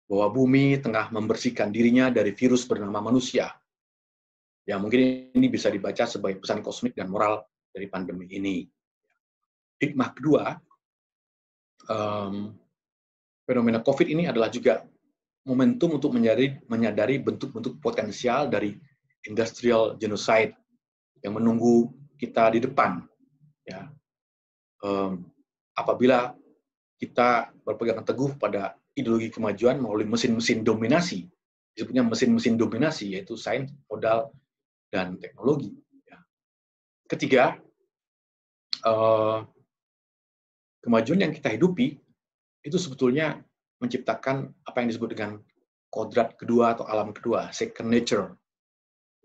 bahwa bumi tengah membersihkan dirinya dari virus bernama manusia. Ya, mungkin ini bisa dibaca sebagai pesan kosmik dan moral dari pandemi ini. Hikmah kedua, fenomena COVID ini adalah juga momentum untuk menyadari bentuk-bentuk potensial dari industrial genocide yang menunggu kita di depan. Ya, apabila kita berpegang teguh pada ideologi kemajuan melalui mesin-mesin dominasi, disebutnya mesin-mesin dominasi, yaitu sains, modal, dan teknologi. Ketiga, kemajuan yang kita hidupi itu sebetulnya menciptakan apa yang disebut dengan kodrat kedua atau alam kedua, second nature.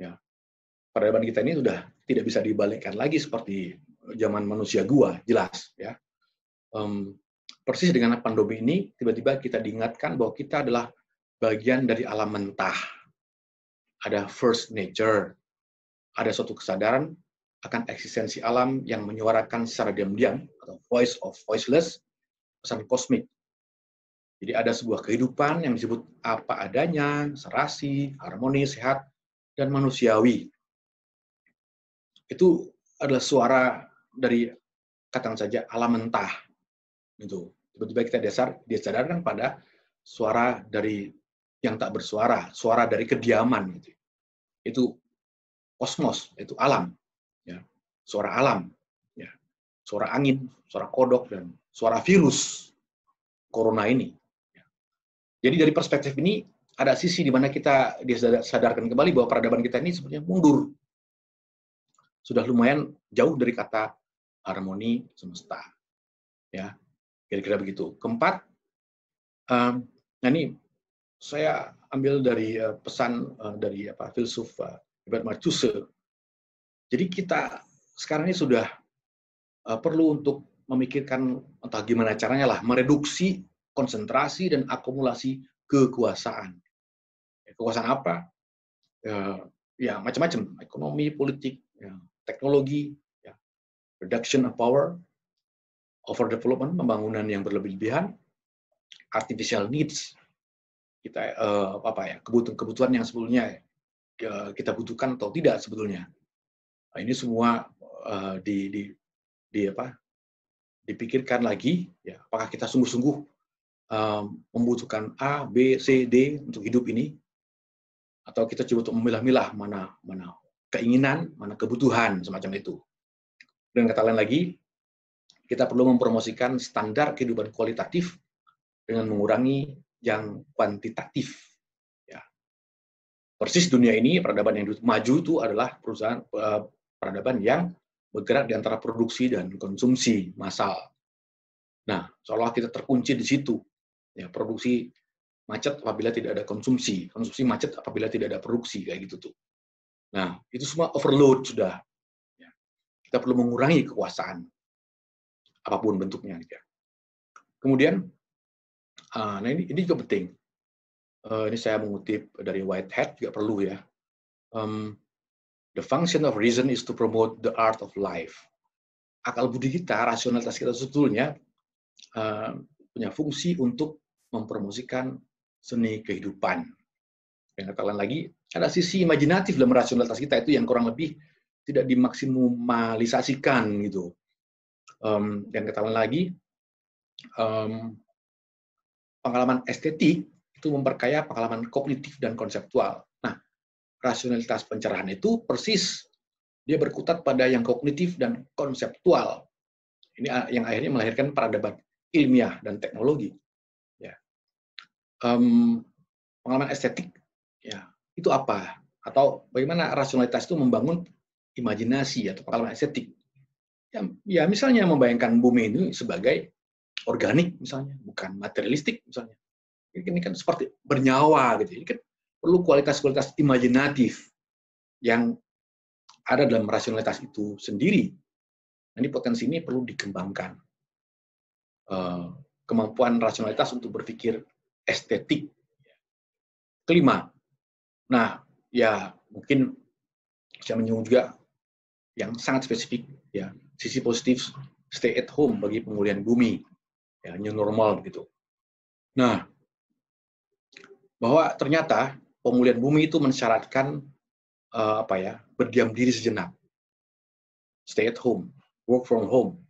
Ya, peradaban kita ini sudah tidak bisa dibalikkan lagi seperti zaman manusia gua, jelas. Ya, persis dengan pandemi ini, tiba-tiba kita diingatkan bahwa kita adalah bagian dari alam mentah. Ada first nature, ada suatu kesadaran akan eksistensi alam yang menyuarakan secara diam-diam, atau voice of voiceless, pesan kosmik. Jadi ada sebuah kehidupan yang disebut apa adanya, serasi, harmonis, sehat, dan manusiawi. Itu adalah suara dari, katakan saja, alam mentah. Gitu. Tiba-tiba kita disadarkan pada suara dari yang tak bersuara, suara dari kediaman. Gitu. Itu kosmos, itu alam. Ya. Suara alam. Ya. Suara angin, suara kodok, dan suara virus corona ini. Ya. Jadi dari perspektif ini, ada sisi di mana kita disadarkan kembali bahwa peradaban kita ini sebenarnya mundur. Sudah lumayan jauh dari kata harmoni semesta. Ya, kira-kira begitu. Keempat, nah ini saya ambil dari pesan dari filsuf Herbert Marcuse. Jadi kita sekarang ini sudah perlu untuk memikirkan entah gimana caranya lah mereduksi konsentrasi dan akumulasi kekuasaan. Kekuasaan apa? Ya macam-macam, ekonomi, politik, ya, teknologi, ya, reduction of power, overdevelopment, pembangunan yang berlebihan, artificial needs, kita kebutuhan yang sebetulnya kita butuhkan atau tidak sebetulnya. Nah, ini semua dipikirkan lagi, ya, apakah kita sungguh-sungguh membutuhkan A, B, C, D untuk hidup ini, atau kita coba untuk memilah-milah mana keinginan, mana kebutuhan semacam itu. Dengan kata lain lagi, kita perlu mempromosikan standar kehidupan kualitatif dengan mengurangi yang kuantitatif. Ya. Persis dunia ini, peradaban yang maju itu adalah peradaban yang bergerak di antara produksi dan konsumsi massal. Nah, seolah kita terkunci di situ. Ya, produksi macet apabila tidak ada konsumsi macet apabila tidak ada produksi, kayak gitu tuh. Nah, itu semua overload sudah. Ya. Kita perlu mengurangi kekuasaan apapun bentuknya. Gitu ya. Kemudian, nah ini juga penting. Ini saya mengutip dari Whitehead, juga perlu ya. The function of reason is to promote the art of life. Akal budi kita, rasionalitas kita sebetulnya punya fungsi untuk mempromosikan seni kehidupan. Yang kata lain lagi, ada sisi imajinatif dalam rasionalitas kita itu yang kurang lebih tidak dimaksimalisasikan gitu. Yang kata lain lagi, pengalaman estetik itu memperkaya pengalaman kognitif dan konseptual. Nah, rasionalitas pencerahan itu persis dia berkutat pada yang kognitif dan konseptual. Ini yang akhirnya melahirkan peradaban ilmiah dan teknologi. Ya. Pengalaman estetik, ya itu apa? Atau bagaimana rasionalitas itu membangun imajinasi atau pengalaman estetik? Ya misalnya membayangkan bumi ini sebagai organik misalnya, bukan materialistik misalnya. Ini kan seperti bernyawa gitu. Ini kan perlu kualitas-kualitas imajinatif yang ada dalam rasionalitas itu sendiri. Ini potensi ini perlu dikembangkan. Kemampuan rasionalitas untuk berpikir estetik. Kelima, nah ya mungkin saya menyinggung juga yang sangat spesifik, ya sisi positif stay at home bagi pemulihan bumi, ya new normal begitu. Nah, bahwa ternyata pemulihan bumi itu mensyaratkan berdiam diri sejenak, stay at home, work from home.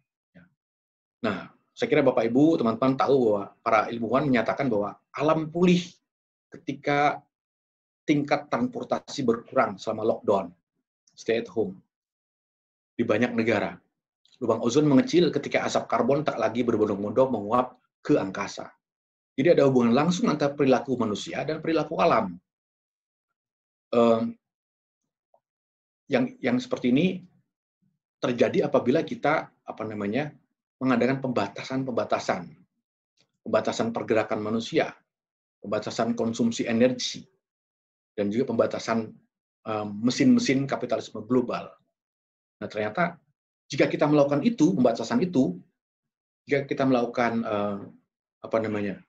Nah, saya kira Bapak Ibu, teman-teman tahu bahwa para ilmuwan menyatakan bahwa alam pulih ketika tingkat transportasi berkurang selama lockdown, stay at home. Di banyak negara, lubang ozon mengecil ketika asap karbon tak lagi berbondong-bondong menguap ke angkasa. Jadi ada hubungan langsung antara perilaku manusia dan perilaku alam. Yang seperti ini terjadi apabila kita mengadakan pembatasan pergerakan manusia, pembatasan konsumsi energi, dan juga pembatasan mesin-mesin kapitalisme global. Nah, ternyata jika kita melakukan itu, pembatasan itu, jika kita melakukan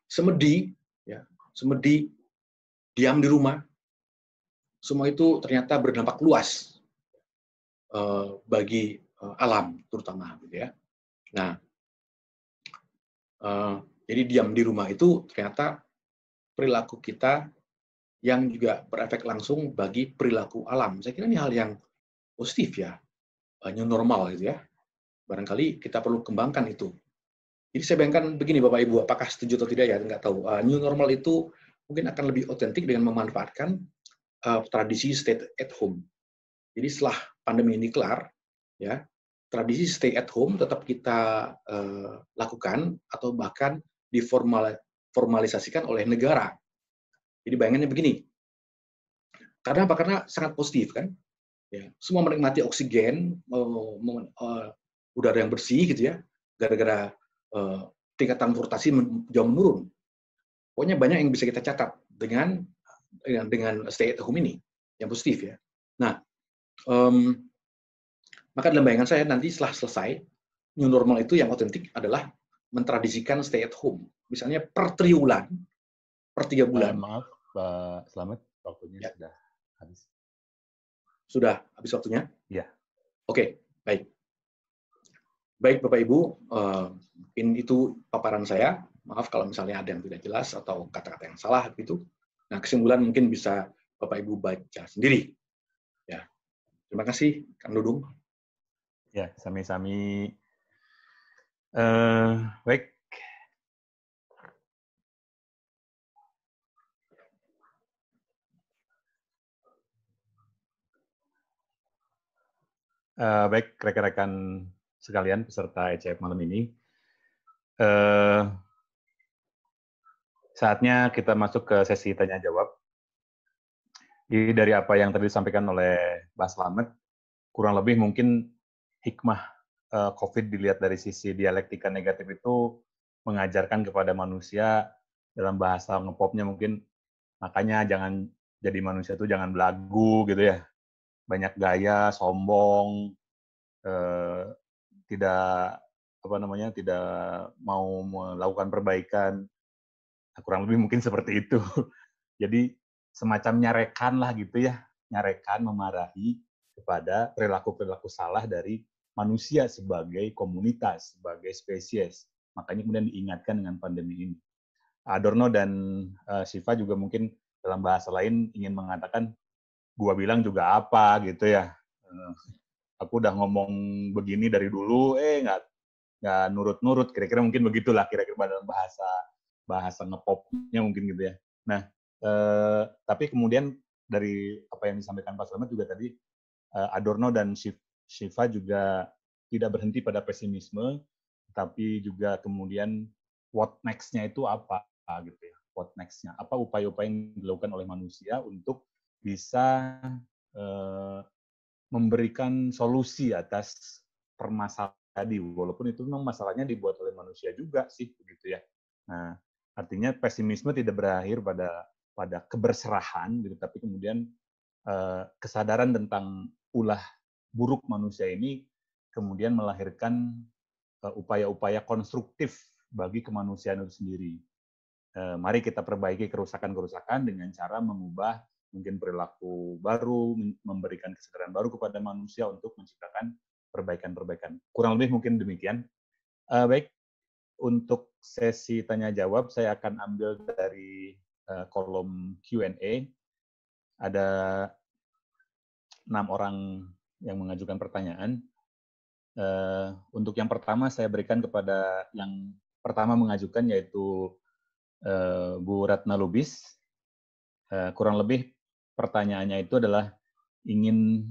semedi, diam di rumah, semua itu ternyata berdampak luas bagi alam terutama, gitu ya. Nah, jadi diam di rumah itu ternyata perilaku kita yang juga berefek langsung bagi perilaku alam. Saya kira ini hal yang positif ya, new normal gitu ya. Barangkali kita perlu kembangkan itu. Jadi saya bayangkan begini Bapak Ibu, apakah setuju atau tidak ya, nggak tahu. New normal itu mungkin akan lebih otentik dengan memanfaatkan tradisi stay at home. Jadi setelah pandemi ini kelar, ya tradisi stay at home tetap kita lakukan atau bahkan diformalisasikan oleh negara. Jadi bayangannya begini, karena apa? Karena sangat positif kan, ya semua menikmati oksigen, udara yang bersih gitu ya, gara-gara tingkat transportasi jauh menurun. Pokoknya banyak yang bisa kita catat dengan stay at home ini yang positif ya. Nah, maka dalam bayangan saya nanti setelah selesai new normal itu yang otentik adalah mentradisikan stay at home. Misalnya per triwulan, per 3 bulan. Maaf, Pak Slamet, waktunya ya. Sudah habis. Sudah habis waktunya? Iya. Oke, baik. Baik Bapak Ibu, mungkin itu paparan saya. Maaf kalau misalnya ada yang tidak jelas atau kata-kata yang salah gitu. Nah, kesimpulan mungkin bisa Bapak Ibu baca sendiri. Ya, terima kasih Kang Dudung. Ya, sami-sami. Baik. Baik, rekan-rekan sekalian peserta ECF malam ini. Saatnya kita masuk ke sesi tanya-jawab. Jadi dari apa yang tadi disampaikan oleh Mbak Slamet, kurang lebih mungkin hikmah COVID dilihat dari sisi dialektika negatif itu mengajarkan kepada manusia dalam bahasa ngepopnya mungkin, makanya jangan jadi manusia itu jangan belagu gitu ya, banyak gaya, sombong, tidak tidak mau melakukan perbaikan. Nah, kurang lebih mungkin seperti itu. Jadi semacam nyarekan lah gitu ya, nyarekan, memarahi kepada perilaku-perilaku salah dari manusia sebagai komunitas, sebagai spesies. Makanya kemudian diingatkan dengan pandemi ini. Adorno dan Shiva juga mungkin dalam bahasa lain ingin mengatakan, gua bilang juga apa gitu ya. Aku udah ngomong begini dari dulu, nggak nurut-nurut. Kira-kira mungkin begitulah kira-kira dalam bahasa ngepopnya mungkin gitu ya. Nah, tapi kemudian dari apa yang disampaikan Pak Slamet juga tadi, Adorno dan Shiva juga tidak berhenti pada pesimisme, tapi juga kemudian what next-nya itu apa gitu ya. What next-nya, apa upaya-upaya yang dilakukan oleh manusia untuk bisa memberikan solusi atas permasalahan tadi, walaupun itu memang masalahnya dibuat oleh manusia juga sih, begitu ya. Nah, artinya pesimisme tidak berakhir pada keberserahan, gitu, tapi kemudian kesadaran tentang ulah buruk manusia ini kemudian melahirkan upaya-upaya konstruktif bagi kemanusiaan itu sendiri. Mari kita perbaiki kerusakan-kerusakan dengan cara mengubah mungkin perilaku baru, memberikan kesadaran baru kepada manusia untuk menciptakan perbaikan-perbaikan. Kurang lebih mungkin demikian. Baik, untuk sesi tanya-jawab, saya akan ambil dari kolom Q&A. Ada 6 orang yang mengajukan pertanyaan. Untuk yang pertama, saya berikan kepada yang pertama mengajukan, yaitu Bu Ratna Lubis. Kurang lebih pertanyaannya itu adalah ingin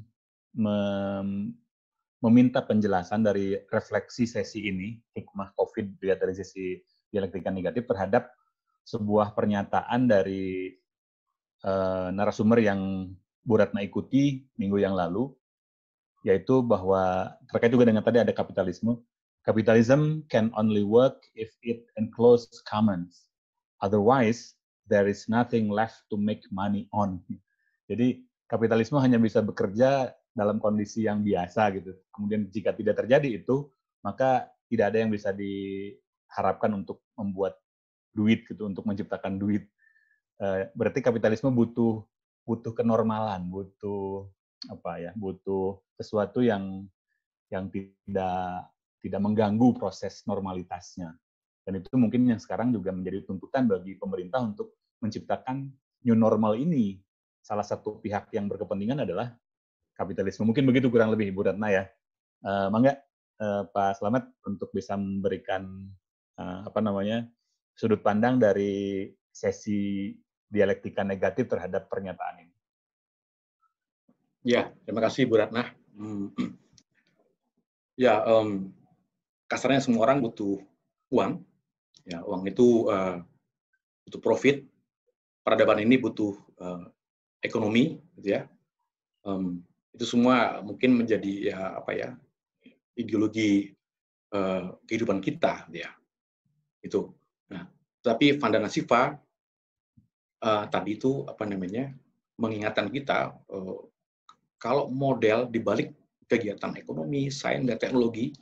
meminta penjelasan dari refleksi sesi ini, hikmah COVID dilihat dari sisi dialektika negatif terhadap sebuah pernyataan dari narasumber yang Bu Ratna ikuti minggu yang lalu, yaitu bahwa terkait juga dengan tadi ada kapitalisme. Capitalism can only work if it encloses commons. Otherwise, there is nothing left to make money on. Jadi kapitalisme hanya bisa bekerja dalam kondisi yang biasa gitu. Kemudian jika tidak terjadi itu, maka tidak ada yang bisa diharapkan untuk membuat duit gitu, untuk menciptakan duit. Berarti kapitalisme butuh kenormalan, butuh sesuatu yang tidak mengganggu proses normalitasnya. Dan itu mungkin yang sekarang juga menjadi tuntutan bagi pemerintah untuk menciptakan new normal ini. Salah satu pihak yang berkepentingan adalah kapitalisme. Mungkin begitu kurang lebih, Bu Ratna ya. Mangga Pak Slamet untuk bisa memberikan sudut pandang dari sesi dialektika negatif terhadap pernyataan ini. Ya, terima kasih Bu Ratna. Ya, kasarnya semua orang butuh uang. Ya, uang itu butuh profit. Peradaban ini butuh ekonomi, gitu ya. Itu semua mungkin menjadi ideologi kehidupan kita, ya. Itu. Nah, tapi Vandana Shiva tadi itu mengingatkan kita kalau model dibalik kegiatan ekonomi, sains dan teknologi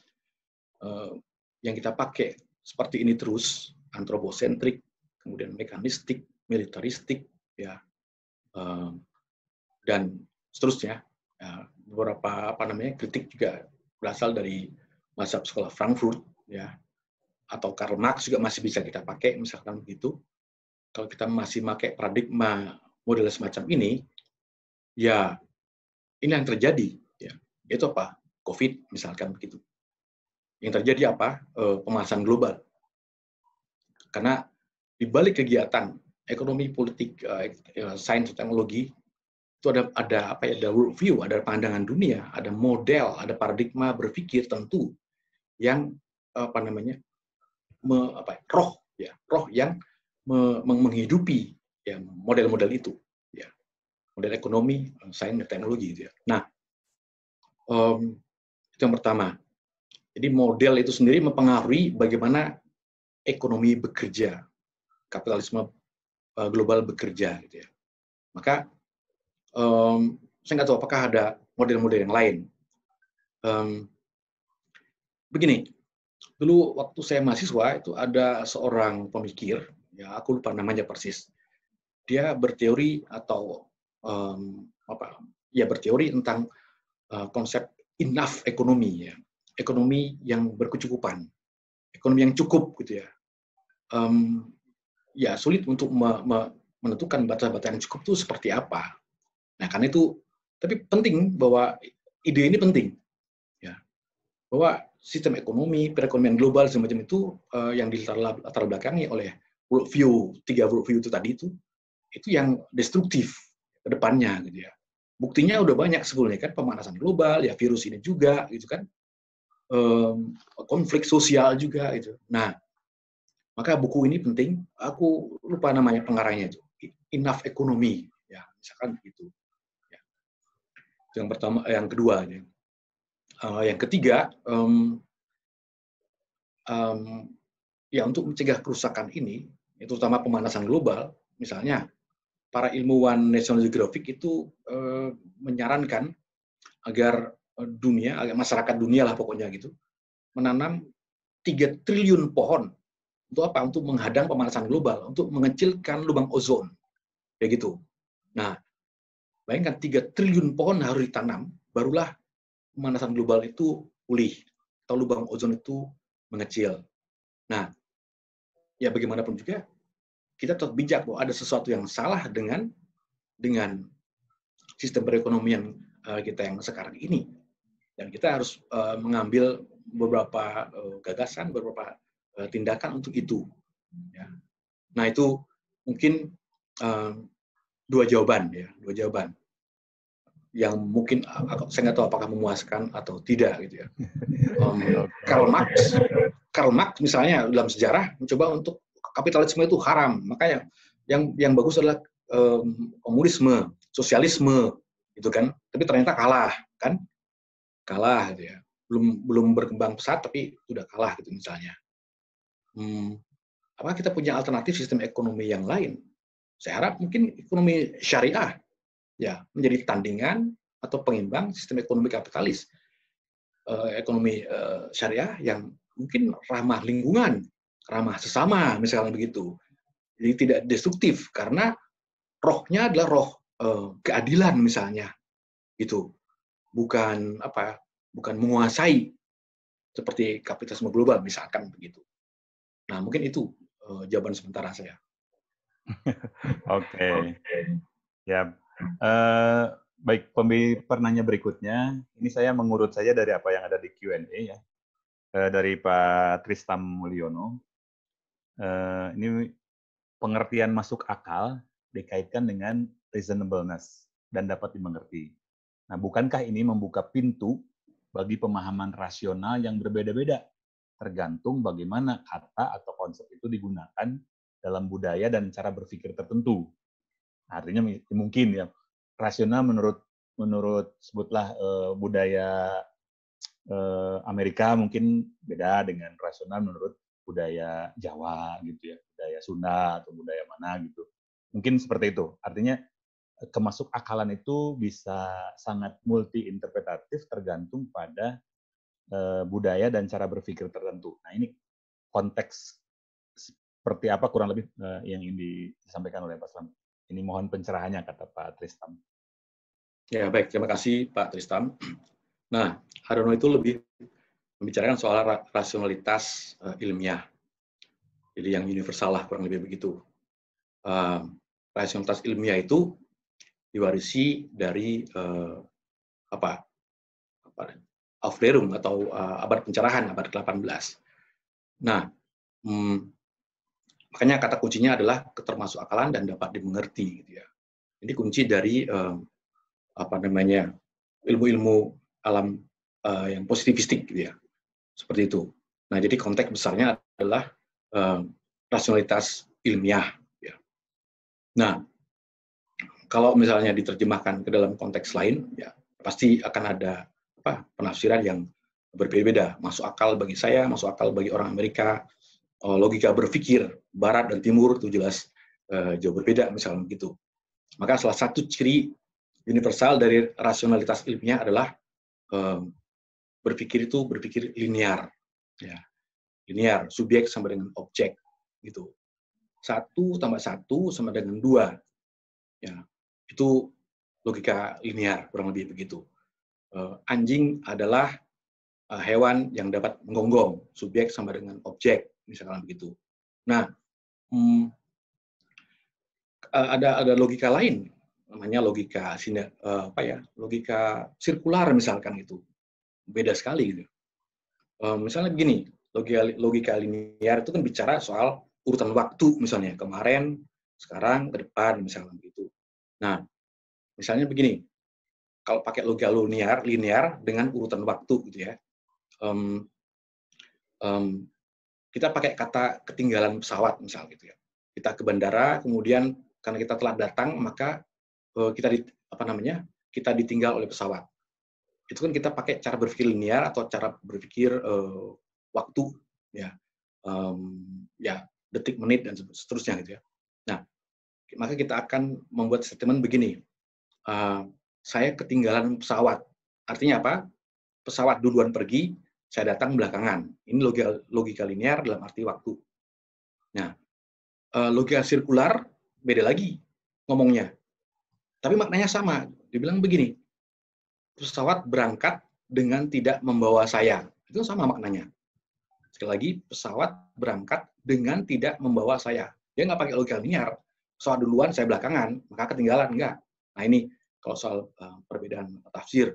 yang kita pakai seperti ini terus, antroposentrik, kemudian mekanistik, militaristik, ya, dan seterusnya. Beberapa kritik juga berasal dari mazhab sekolah Frankfurt, ya. atau Karl Marx juga masih bisa kita pakai, misalkan begitu. Kalau kita masih pakai paradigma model semacam ini, ya ini yang terjadi, ya. Itu apa? COVID misalkan begitu. Yang terjadi apa? Pemanasan global. Karena di balik kegiatan ekonomi, politik, sains, teknologi itu ada worldview, ada pandangan dunia, ada model, ada paradigma berpikir tentu yang roh yang menghidupi ya model-model itu, ya model ekonomi, sains, dan teknologi itu ya. Nah, itu yang pertama. Jadi model itu sendiri mempengaruhi bagaimana ekonomi bekerja, kapitalisme global bekerja, gitu ya. Maka saya nggak tahu apakah ada model-model yang lain. Begini, dulu waktu saya mahasiswa itu ada seorang pemikir, ya aku lupa namanya persis. Dia berteori atau berteori tentang konsep enough ekonomi, ya, ekonomi yang berkecukupan, ekonomi yang cukup, gitu ya. Ya sulit untuk menentukan batas-batas yang cukup itu seperti apa. Nah, karena itu, tapi penting bahwa ide ini penting, ya, bahwa sistem ekonomi, perekonomian global semacam itu yang dilatar belakangi oleh tiga worldview itu tadi itu yang destruktif ke depannya, gitu ya. Buktinya udah banyak sebelumnya kan, pemanasan global, ya virus ini juga, gitu kan, konflik sosial juga, gitu. Nah, maka buku ini penting. Aku lupa namanya pengarangnya itu, Enough Economy, ya misalkan begitu. Ya. Itu yang pertama, yang kedua, ya. Yang ketiga, ya untuk mencegah kerusakan ini, terutama pemanasan global, misalnya para ilmuwan National Geographic itu menyarankan agar masyarakat dunia lah pokoknya gitu, menanam 3 triliun pohon. Untuk apa? Untuk menghadang pemanasan global, untuk mengecilkan lubang ozon. Kayak gitu. Nah, bayangkan 3 triliun pohon harus ditanam, barulah pemanasan global itu pulih, atau lubang ozon itu mengecil. Nah, ya bagaimanapun juga, kita tetap bijak bahwa ada sesuatu yang salah dengan sistem perekonomian kita yang sekarang ini. Dan kita harus mengambil beberapa gagasan, beberapa tindakan untuk itu. Ya. Nah, itu mungkin dua jawaban yang mungkin saya nggak tahu apakah memuaskan atau tidak, gitu ya. Karl Marx misalnya dalam sejarah mencoba untuk kapitalisme itu haram, makanya yang bagus adalah komunisme, sosialisme, gitu kan. Tapi ternyata kalah, gitu ya. Belum berkembang pesat tapi sudah kalah, gitu misalnya. Apakah kita punya alternatif sistem ekonomi yang lain? Saya harap mungkin ekonomi syariah, ya, menjadi tandingan atau pengimbang sistem ekonomi kapitalis. Ekonomi syariah yang mungkin ramah lingkungan, ramah sesama, misalnya begitu. Jadi tidak destruktif, karena rohnya adalah roh keadilan misalnya, gitu. Bukan menguasai seperti kapitalisme global misalkan begitu. Nah, mungkin itu jawaban sementara saya. Oke. Ya. Baik, penanya berikutnya, ini saya mengurut saja dari apa yang ada di Q&A ya. Dari Pak Tristam Mulyono. Ini pengertian masuk akal dikaitkan dengan reasonableness dan dapat dimengerti. Nah, bukankah ini membuka pintu bagi pemahaman rasional yang berbeda-beda, tergantung bagaimana kata atau konsep itu digunakan dalam budaya dan cara berpikir tertentu. Artinya mungkin ya, rasional menurut sebutlah budaya Amerika mungkin beda dengan rasional menurut budaya Jawa gitu ya, budaya Sunda atau budaya mana gitu. Mungkin seperti itu. Artinya kemasuk akalan itu bisa sangat multi interpretatif tergantung pada budaya dan cara berpikir tertentu. Nah, ini konteks seperti apa kurang lebih yang ingin disampaikan oleh Pak Slam. Ini mohon pencerahannya, kata Pak Tristam. Ya, baik. Terima kasih, Pak Tristam. Nah, Harono itu lebih membicarakan soal rasionalitas ilmiah. Jadi yang universal lah, kurang lebih begitu. Rasionalitas ilmiah itu diwarisi dari Aufklärung atau abad pencerahan, abad ke-18. Nah, makanya kata kuncinya adalah ketermasuk akalan dan dapat dimengerti, gitu ya. Ini kunci dari ilmu-ilmu alam yang positifistik, gitu ya. Seperti itu. Nah, jadi konteks besarnya adalah rasionalitas ilmiah. Ya. Nah, kalau misalnya diterjemahkan ke dalam konteks lain, ya pasti akan ada penafsiran yang berbeda-beda. Masuk akal bagi saya, masuk akal bagi orang Amerika. Logika berpikir Barat dan Timur itu jelas jauh berbeda, misalnya begitu. Maka salah satu ciri universal dari rasionalitas ilmiah adalah berpikir linear, ya. Linear, subjek sama dengan objek, gitu. 1 tambah 1 sama dengan 2, ya. Itu logika linear, kurang lebih begitu. Anjing adalah hewan yang dapat menggonggong, subjek sama dengan objek, misalkan begitu. Nah, ada logika lain, namanya logika logika sirkular, misalkan itu beda sekali gitu. Misalnya begini, logika linear itu kan bicara soal urutan waktu, misalnya kemarin, sekarang, ke depan, misalnya begitu. Nah, misalnya begini, kalau pakai logika linear dengan urutan waktu, gitu ya. Kita pakai kata ketinggalan pesawat, misalnya gitu ya. Kita ke bandara, kemudian karena kita telah datang, maka kita ditinggal oleh pesawat. Itu kan kita pakai cara berpikir linear atau cara berpikir waktu, ya, detik, menit, dan seterusnya, gitu ya. Nah, maka kita akan membuat statement begini, saya ketinggalan pesawat. Artinya apa? Pesawat duluan pergi, saya datang belakangan. Ini logika linear dalam arti waktu. Nah, logika sirkular beda lagi ngomongnya. Tapi maknanya sama. Dibilang begini, pesawat berangkat dengan tidak membawa saya. Itu sama maknanya. Sekali lagi, pesawat berangkat dengan tidak membawa saya. Dia nggak pakai logika linear. Pesawat duluan, saya belakangan, maka ketinggalan. Enggak. Nah, ini kalau soal perbedaan tafsir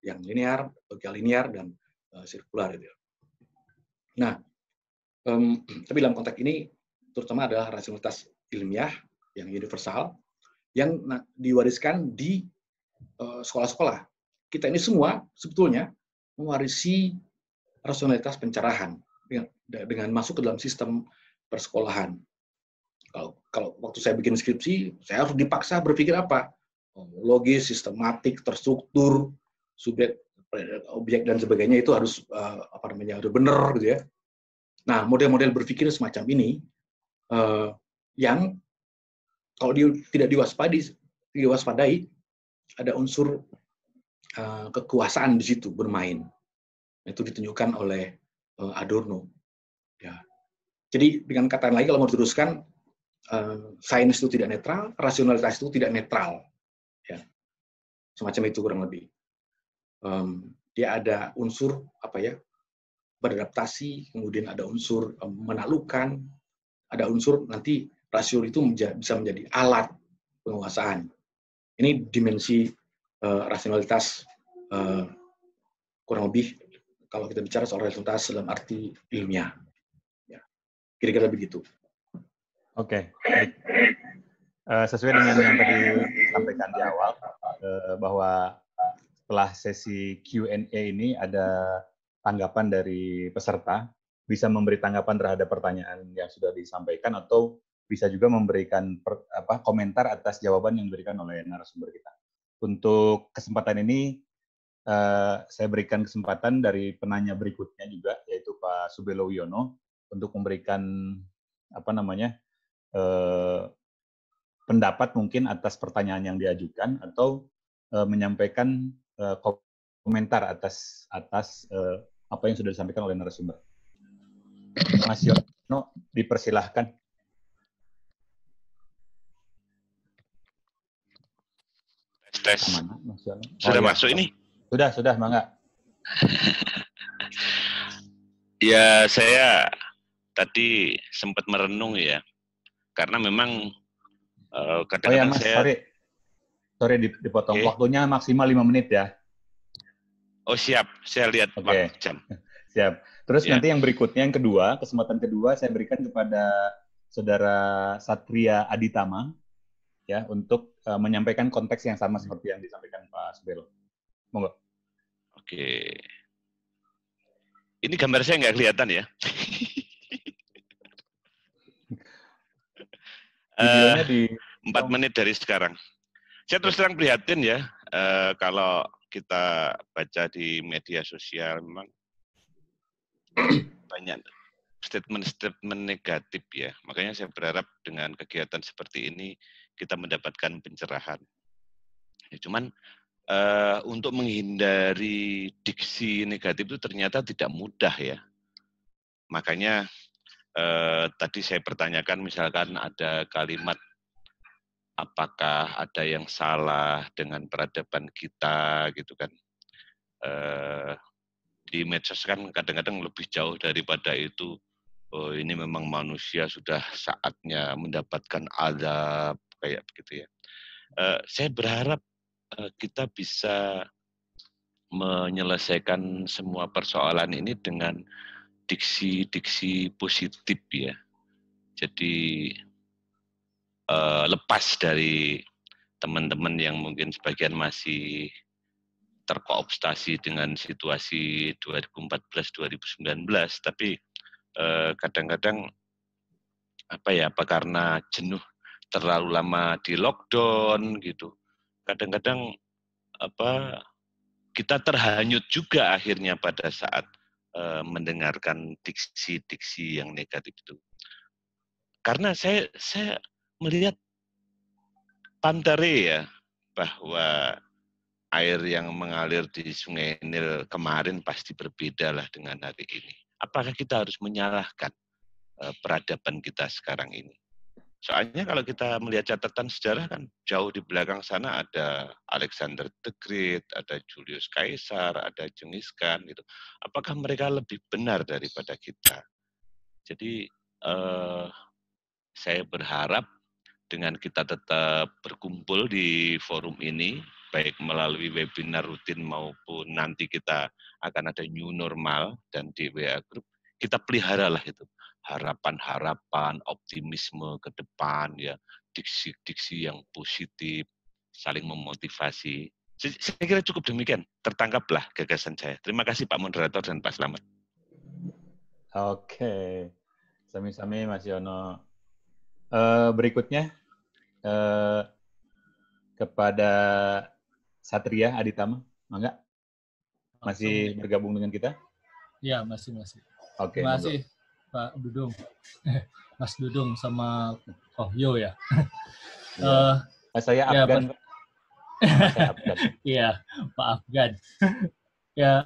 yang linear, logika linear, dan sirkular. Gitu. Nah, tapi dalam konteks ini, terutama adalah rasionalitas ilmiah yang universal, yang diwariskan di sekolah-sekolah. Kita ini semua sebetulnya mewarisi rasionalitas pencerahan dengan masuk ke dalam sistem persekolahan. Kalau waktu saya bikin skripsi, saya harus dipaksa berpikir apa? Logis, sistematik, terstruktur, subjek, objek, dan sebagainya itu harus harus benar, gitu ya. Nah, model-model berpikir semacam ini yang kalau tidak diwaspadai, ada unsur kekuasaan di situ bermain. Itu ditunjukkan oleh Adorno. Ya. Jadi dengan kata lain, kalau mau diteruskan, sains itu tidak netral, rasionalitas itu tidak netral. Ya. Semacam itu kurang lebih. Dia ada unsur beradaptasi, kemudian ada unsur menaklukkan, ada unsur nanti rasio itu bisa menjadi alat penguasaan. Ini dimensi rasionalitas kurang lebih kalau kita bicara soal rasionalitas dalam arti ilmiah. Ya. Kira-kira begitu. Oke, baik. Sesuai dengan yang tadi disampaikan di awal, bahwa setelah sesi Q&A ini ada tanggapan dari peserta, bisa memberi tanggapan terhadap pertanyaan yang sudah disampaikan, atau bisa juga memberikan komentar atas jawaban yang diberikan oleh narasumber kita. Untuk kesempatan ini, saya berikan kesempatan dari penanya berikutnya juga, yaitu Pak Subelo Wiono, untuk memberikan pendapat mungkin atas pertanyaan yang diajukan, atau menyampaikan komentar atas apa yang sudah disampaikan oleh narasumber. Mas Yono, dipersilahkan. Tes. Mana, Mas Yono? Sudah masuk ini? Sudah, Mangga. Ya, saya tadi sempat merenung ya, karena memang Oh ya kadang-kadang Mas, saya... sorry dipotong. Oke. Waktunya maksimal 5 menit ya. Oh siap, saya lihat Oke. jam. Siap. Terus Ya. nanti yang berikutnya, yang kedua, kesempatan kedua saya berikan kepada Saudara Satria Aditama ya untuk menyampaikan konteks yang sama seperti yang disampaikan Pak Subelo. Monggo. Oke. Ini gambar saya nggak kelihatan ya. Videonya di 4 menit dari sekarang. Saya terus terang prihatin ya, kalau kita baca di media sosial memang banyak statement-statement negatif ya. Makanya saya berharap dengan kegiatan seperti ini kita mendapatkan pencerahan. Ya, cuman untuk menghindari diksi negatif itu ternyata tidak mudah ya. Makanya tadi saya pertanyakan misalkan ada kalimat apakah ada yang salah dengan peradaban kita gitu kan. Di medsos kan kadang-kadang lebih jauh daripada itu. Oh, ini memang manusia sudah saatnya mendapatkan azab kayak begitu ya. Saya berharap kita bisa menyelesaikan semua persoalan ini dengan diksi-diksi positif ya. Jadi lepas dari teman-teman yang mungkin sebagian masih terkooptasi dengan situasi 2014-2019, tapi kadang-kadang apa karena jenuh terlalu lama di lockdown gitu, kadang-kadang kita terhanyut juga akhirnya pada saat mendengarkan diksi-diksi yang negatif itu. Karena saya melihat Pantare ya, bahwa air yang mengalir di Sungai Nil kemarin pasti berbeda lah dengan hari ini. Apakah kita harus menyalahkan peradaban kita sekarang ini? Soalnya kalau kita melihat catatan sejarah kan jauh di belakang sana ada Alexander the Great, ada Julius Caesar, ada Genghis Khan gitu. Apakah mereka lebih benar daripada kita? Jadi saya berharap dengan kita tetap berkumpul di forum ini, baik melalui webinar rutin maupun nanti kita akan ada new normal dan di WA Group, kita peliharalah itu harapan-harapan, optimisme ke depan, ya, diksi-diksi yang positif, saling memotivasi. Saya kira cukup demikian, tertangkaplah gagasan saya. Terima kasih Pak Moderator dan Pak Slamet. Oke, sami-sami Mas Yono. Berikutnya kepada Satria Aditama, mangga? Masih bergabung dengan kita? Iya, masih. Oke, terima kasih Pak Dudung, Mas Dudung sama Kohyo ya. Saya Afgan. Iya, Pak Afgan. Ya,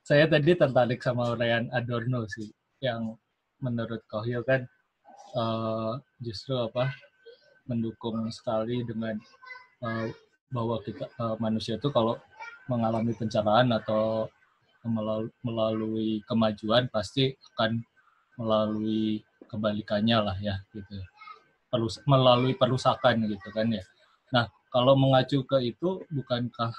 saya tadi tertarik sama uraian Adorno sih, yang menurut Kohyo kan justru mendukung sekali dengan bahwa kita manusia itu kalau mengalami pencerahan atau melalui kemajuan pasti akan melalui kebalikannya lah ya gitu, melalui perusakan gitu kan ya. Nah kalau mengacu ke itu, bukankah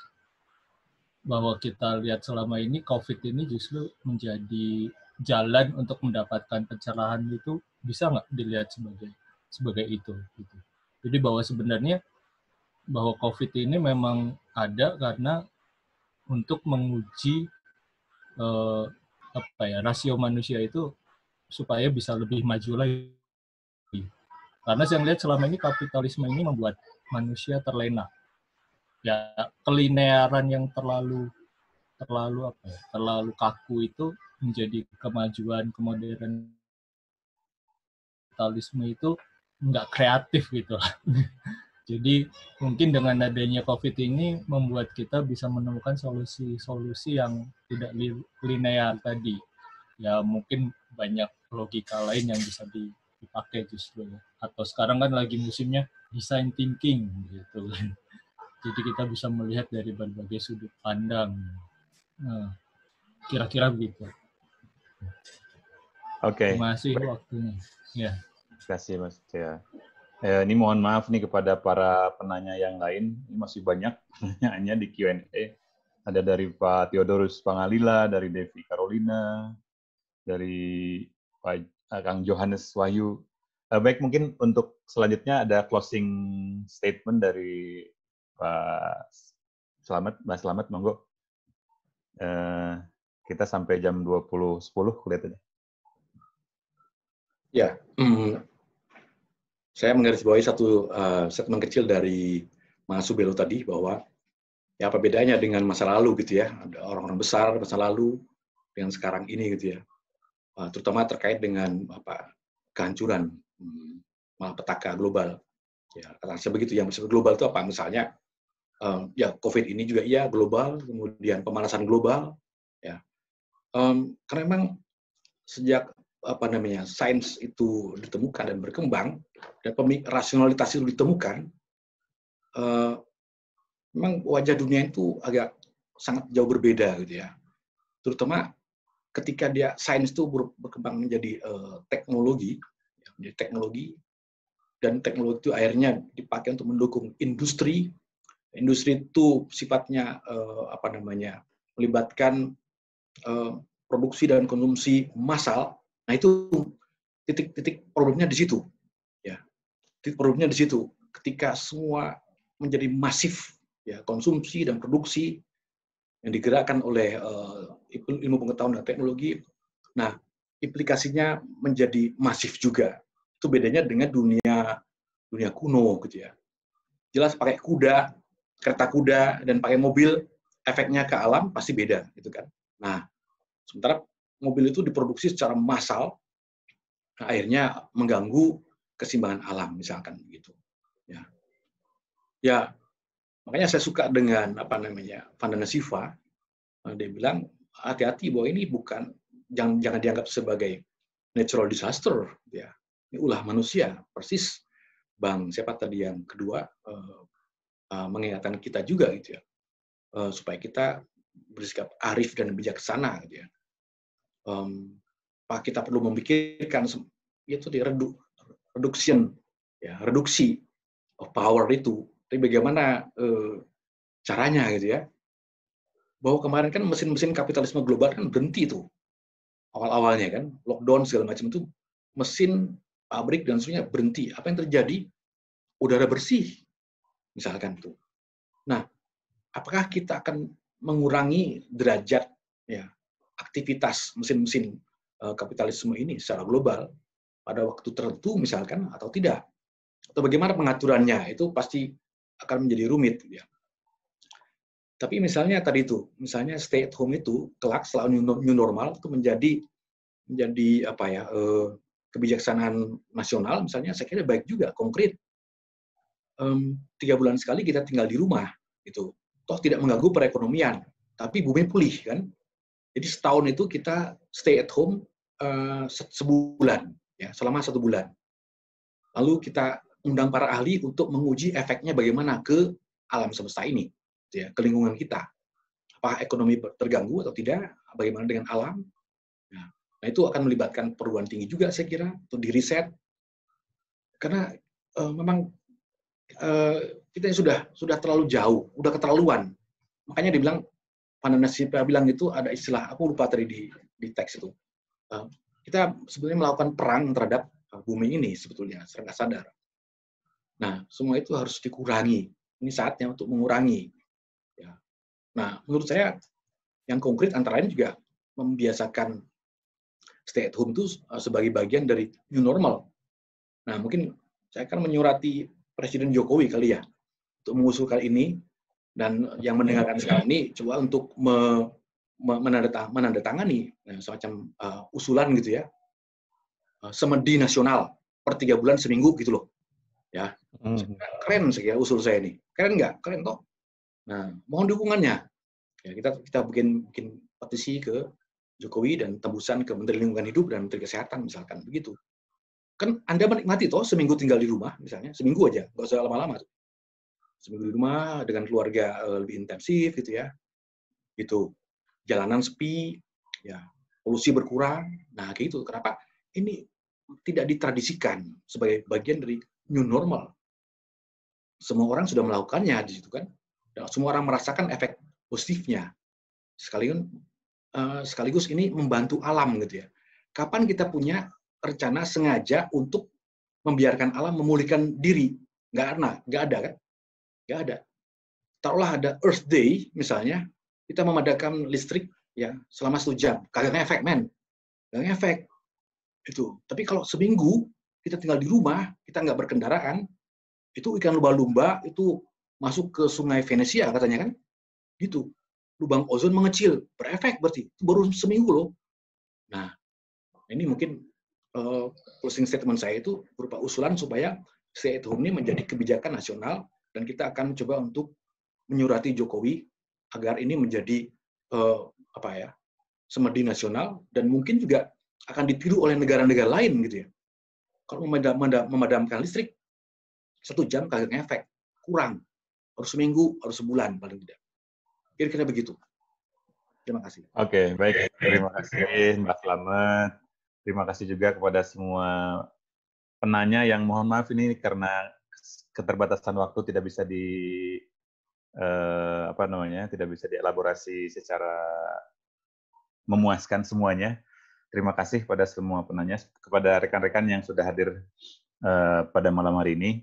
bahwa kita lihat selama ini COVID ini justru menjadi jalan untuk mendapatkan pencerahan itu, bisa nggak dilihat sebagai itu gitu. Jadi bahwa sebenarnya bahwa COVID ini memang ada karena untuk menguji rasio manusia itu supaya bisa lebih maju lagi. Karena saya lihat selama ini kapitalisme ini membuat manusia terlena. Ya, kelinearan yang terlalu kaku itu menjadi kemajuan kemodernan kapitalisme itu nggak kreatif gitu lah. Jadi mungkin dengan adanya COVID ini membuat kita bisa menemukan solusi-solusi yang tidak linear tadi. Ya mungkin banyak logika lain yang bisa dipakai justru. Atau sekarang kan lagi musimnya design thinking gitu. Jadi kita bisa melihat dari berbagai sudut pandang. Nah, kira-kira begitu. Oke. Terima kasih waktunya. Ya. Terima kasih Mas. Ya. Ini mohon maaf nih kepada para penanya yang lain. Ini masih banyak pertanyaannya di Q&A. Ada dari Pak Theodorus Pangalila, dari Devi Carolina, dari Pak Kang Johannes Wahyu. Baik, mungkin untuk selanjutnya ada closing statement dari Pak Slamet, Mas Slamet, monggo. Kita sampai jam 20.10 kelihatannya. Ya, saya menggarisbawahi satu statement kecil dari Mas Subelo tadi bahwa ya apa bedanya dengan masa lalu gitu ya, ada orang-orang besar masa lalu dengan sekarang ini gitu ya, terutama terkait dengan kehancuran malapetaka global. Ya, kata saya begitu. Yang disebut global itu apa? Misalnya ya COVID ini juga iya global, kemudian pemanasan global, ya. Karena memang sejak sains itu ditemukan dan berkembang dan rasionalitas itu ditemukan, memang wajah dunia itu agak sangat jauh berbeda gitu ya. Terutama ketika sains itu berkembang menjadi teknologi, dan teknologi itu akhirnya dipakai untuk mendukung industri. Industri itu sifatnya melibatkan produksi dan konsumsi massal. Nah, itu titik problemnya di situ. Ya. Titik problemnya di situ. Ketika semua menjadi masif, ya, konsumsi dan produksi yang digerakkan oleh ilmu pengetahuan dan teknologi, nah, implikasinya menjadi masif juga. Itu bedanya dengan dunia kuno, gitu ya. Jelas pakai kuda, kereta kuda, dan pakai mobil, efeknya ke alam pasti beda, gitu kan. Nah, sementara mobil itu diproduksi secara massal, akhirnya mengganggu keseimbangan alam, misalkan begitu. Ya, makanya saya suka dengan Vandana Shiva. Dia bilang hati-hati bahwa ini jangan dianggap sebagai natural disaster, ya. Ini ulah manusia, persis Bang siapa tadi yang kedua mengingatkan kita juga gitu ya, supaya kita bersikap arif dan bijaksana gitu ya. Kita perlu memikirkan itu di reduksi of power itu. Tapi bagaimana caranya gitu ya? Bahwa kemarin kan mesin-mesin kapitalisme global kan berhenti tuh awal-awalnya kan, lockdown segala macam itu, mesin pabrik dan sebagainya berhenti. Apa yang terjadi? Udara bersih, misalkan tuh. Nah, apakah kita akan mengurangi derajat ya aktivitas mesin-mesin kapitalisme ini secara global pada waktu tertentu misalkan atau tidak? Atau bagaimana pengaturannya? Itu pasti akan menjadi rumit ya. Tapi misalnya tadi itu, misalnya stay at home itu kelak setelah new normal itu menjadi kebijaksanaan nasional, misalnya saya kira baik juga, konkret. 3 bulan sekali kita tinggal di rumah, gitu. Toh tidak mengganggu perekonomian, tapi bumi pulih kan. Jadi setahun itu kita stay at home sebulan, ya, selama 1 bulan. Lalu kita undang para ahli untuk menguji efeknya bagaimana ke alam semesta ini. Ya, ke lingkungan kita. Apakah ekonomi terganggu atau tidak? Bagaimana dengan alam? Nah, itu akan melibatkan perguruan tinggi juga saya kira untuk diriset. Karena memang kita sudah terlalu jauh, udah keterlaluan. Makanya dibilang Vandana Shiva bilang itu ada istilah, aku lupa tadi di teks itu. Kita sebenarnya melakukan perang terhadap bumi ini sebetulnya, secara nggak sadar. Nah, semua itu harus dikurangi. Ini saatnya untuk mengurangi. Ya. Nah, menurut saya yang konkret antara lain juga membiasakan stay at home itu sebagai bagian dari new normal. Nah, mungkin saya akan menyurati Presiden Jokowi kali ya untuk mengusulkan ini, dan yang mendengarkan sekarang ini coba untuk menandatangani semacam usulan gitu ya, semedi nasional per 3 bulan seminggu gitu loh, ya. Keren saya kira usul saya ini, keren nggak? Keren toh. Nah, mohon dukungannya. Ya, kita bikin petisi ke Jokowi dan tembusan ke Menteri Lingkungan Hidup dan Menteri Kesehatan misalkan begitu. Kan Anda menikmati toh seminggu tinggal di rumah misalnya, seminggu aja, nggak usah lama-lama. Seminggu di rumah dengan keluarga lebih intensif gitu ya. Gitu. Jalanan sepi, ya, polusi berkurang. Nah, kayak gitu. Kenapa? ini tidak ditradisikan sebagai bagian dari new normal. Semua orang sudah melakukannya di situ kan. Dan semua orang merasakan efek positifnya. Sekaligus ini membantu alam gitu ya. Kapan kita punya rencana sengaja untuk membiarkan alam memulihkan diri? Nggak ada kan? Nggak ada. Taruhlah ada Earth Day misalnya, kita memadamkan listrik ya selama 1 jam, kagak ngefek men, nggak ngefek itu. Tapi kalau seminggu kita tinggal di rumah, kita nggak berkendaraan, itu ikan lumba-lumba itu masuk ke sungai Venesia katanya kan, gitu. Lubang ozon mengecil, berefek berarti itu baru seminggu loh. Nah, ini mungkin closing statement saya itu berupa usulan supaya stay at home ini menjadi kebijakan nasional dan kita akan coba untuk menyurati Jokowi agar ini menjadi semedi nasional dan mungkin juga akan ditiru oleh negara-negara lain gitu ya. Kalau memadamkan listrik 1 jam kagak ngefek, kurang. Harus seminggu, harus sebulan paling tidak. Kira-kira begitu. Terima kasih. Oke, baik. Terima kasih Mbak Slamet. Terima kasih juga kepada semua penanya yang mohon maaf ini karena keterbatasan waktu tidak bisa tidak bisa dielaborasi secara memuaskan semuanya. Terima kasih pada semua penanya, kepada rekan-rekan yang sudah hadir pada malam hari ini.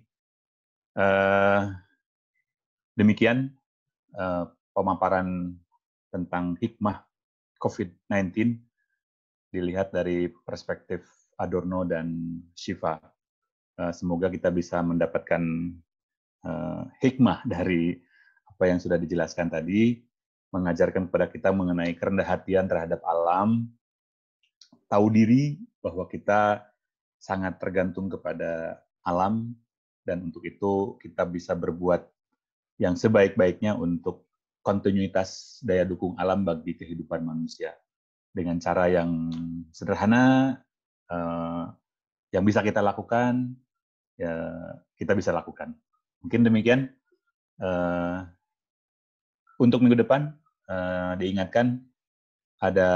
Demikian pemaparan tentang hikmah COVID-19 dilihat dari perspektif Adorno dan Shiva. Semoga kita bisa mendapatkan hikmah dari apa yang sudah dijelaskan tadi, mengajarkan kepada kita mengenai kerendah hatian terhadap alam, tahu diri bahwa kita sangat tergantung kepada alam, dan untuk itu kita bisa berbuat yang sebaik-baiknya untuk kontinuitas daya dukung alam bagi kehidupan manusia. Dengan cara yang sederhana, yang bisa kita lakukan, ya kita bisa lakukan. Mungkin demikian. Untuk minggu depan, diingatkan ada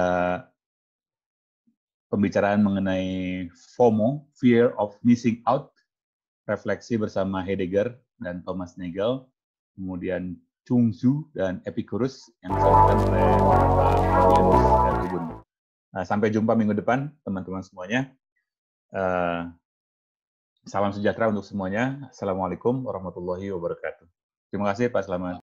pembicaraan mengenai FOMO, Fear of Missing Out, refleksi bersama Heidegger dan Thomas Nagel, kemudian Chung Tzu dan Epicurus yang disampaikan oleh Fabianus Tubun. Sampai jumpa minggu depan, teman-teman semuanya. Salam sejahtera untuk semuanya. Assalamualaikum warahmatullahi wabarakatuh. Terima kasih Pak Slamet.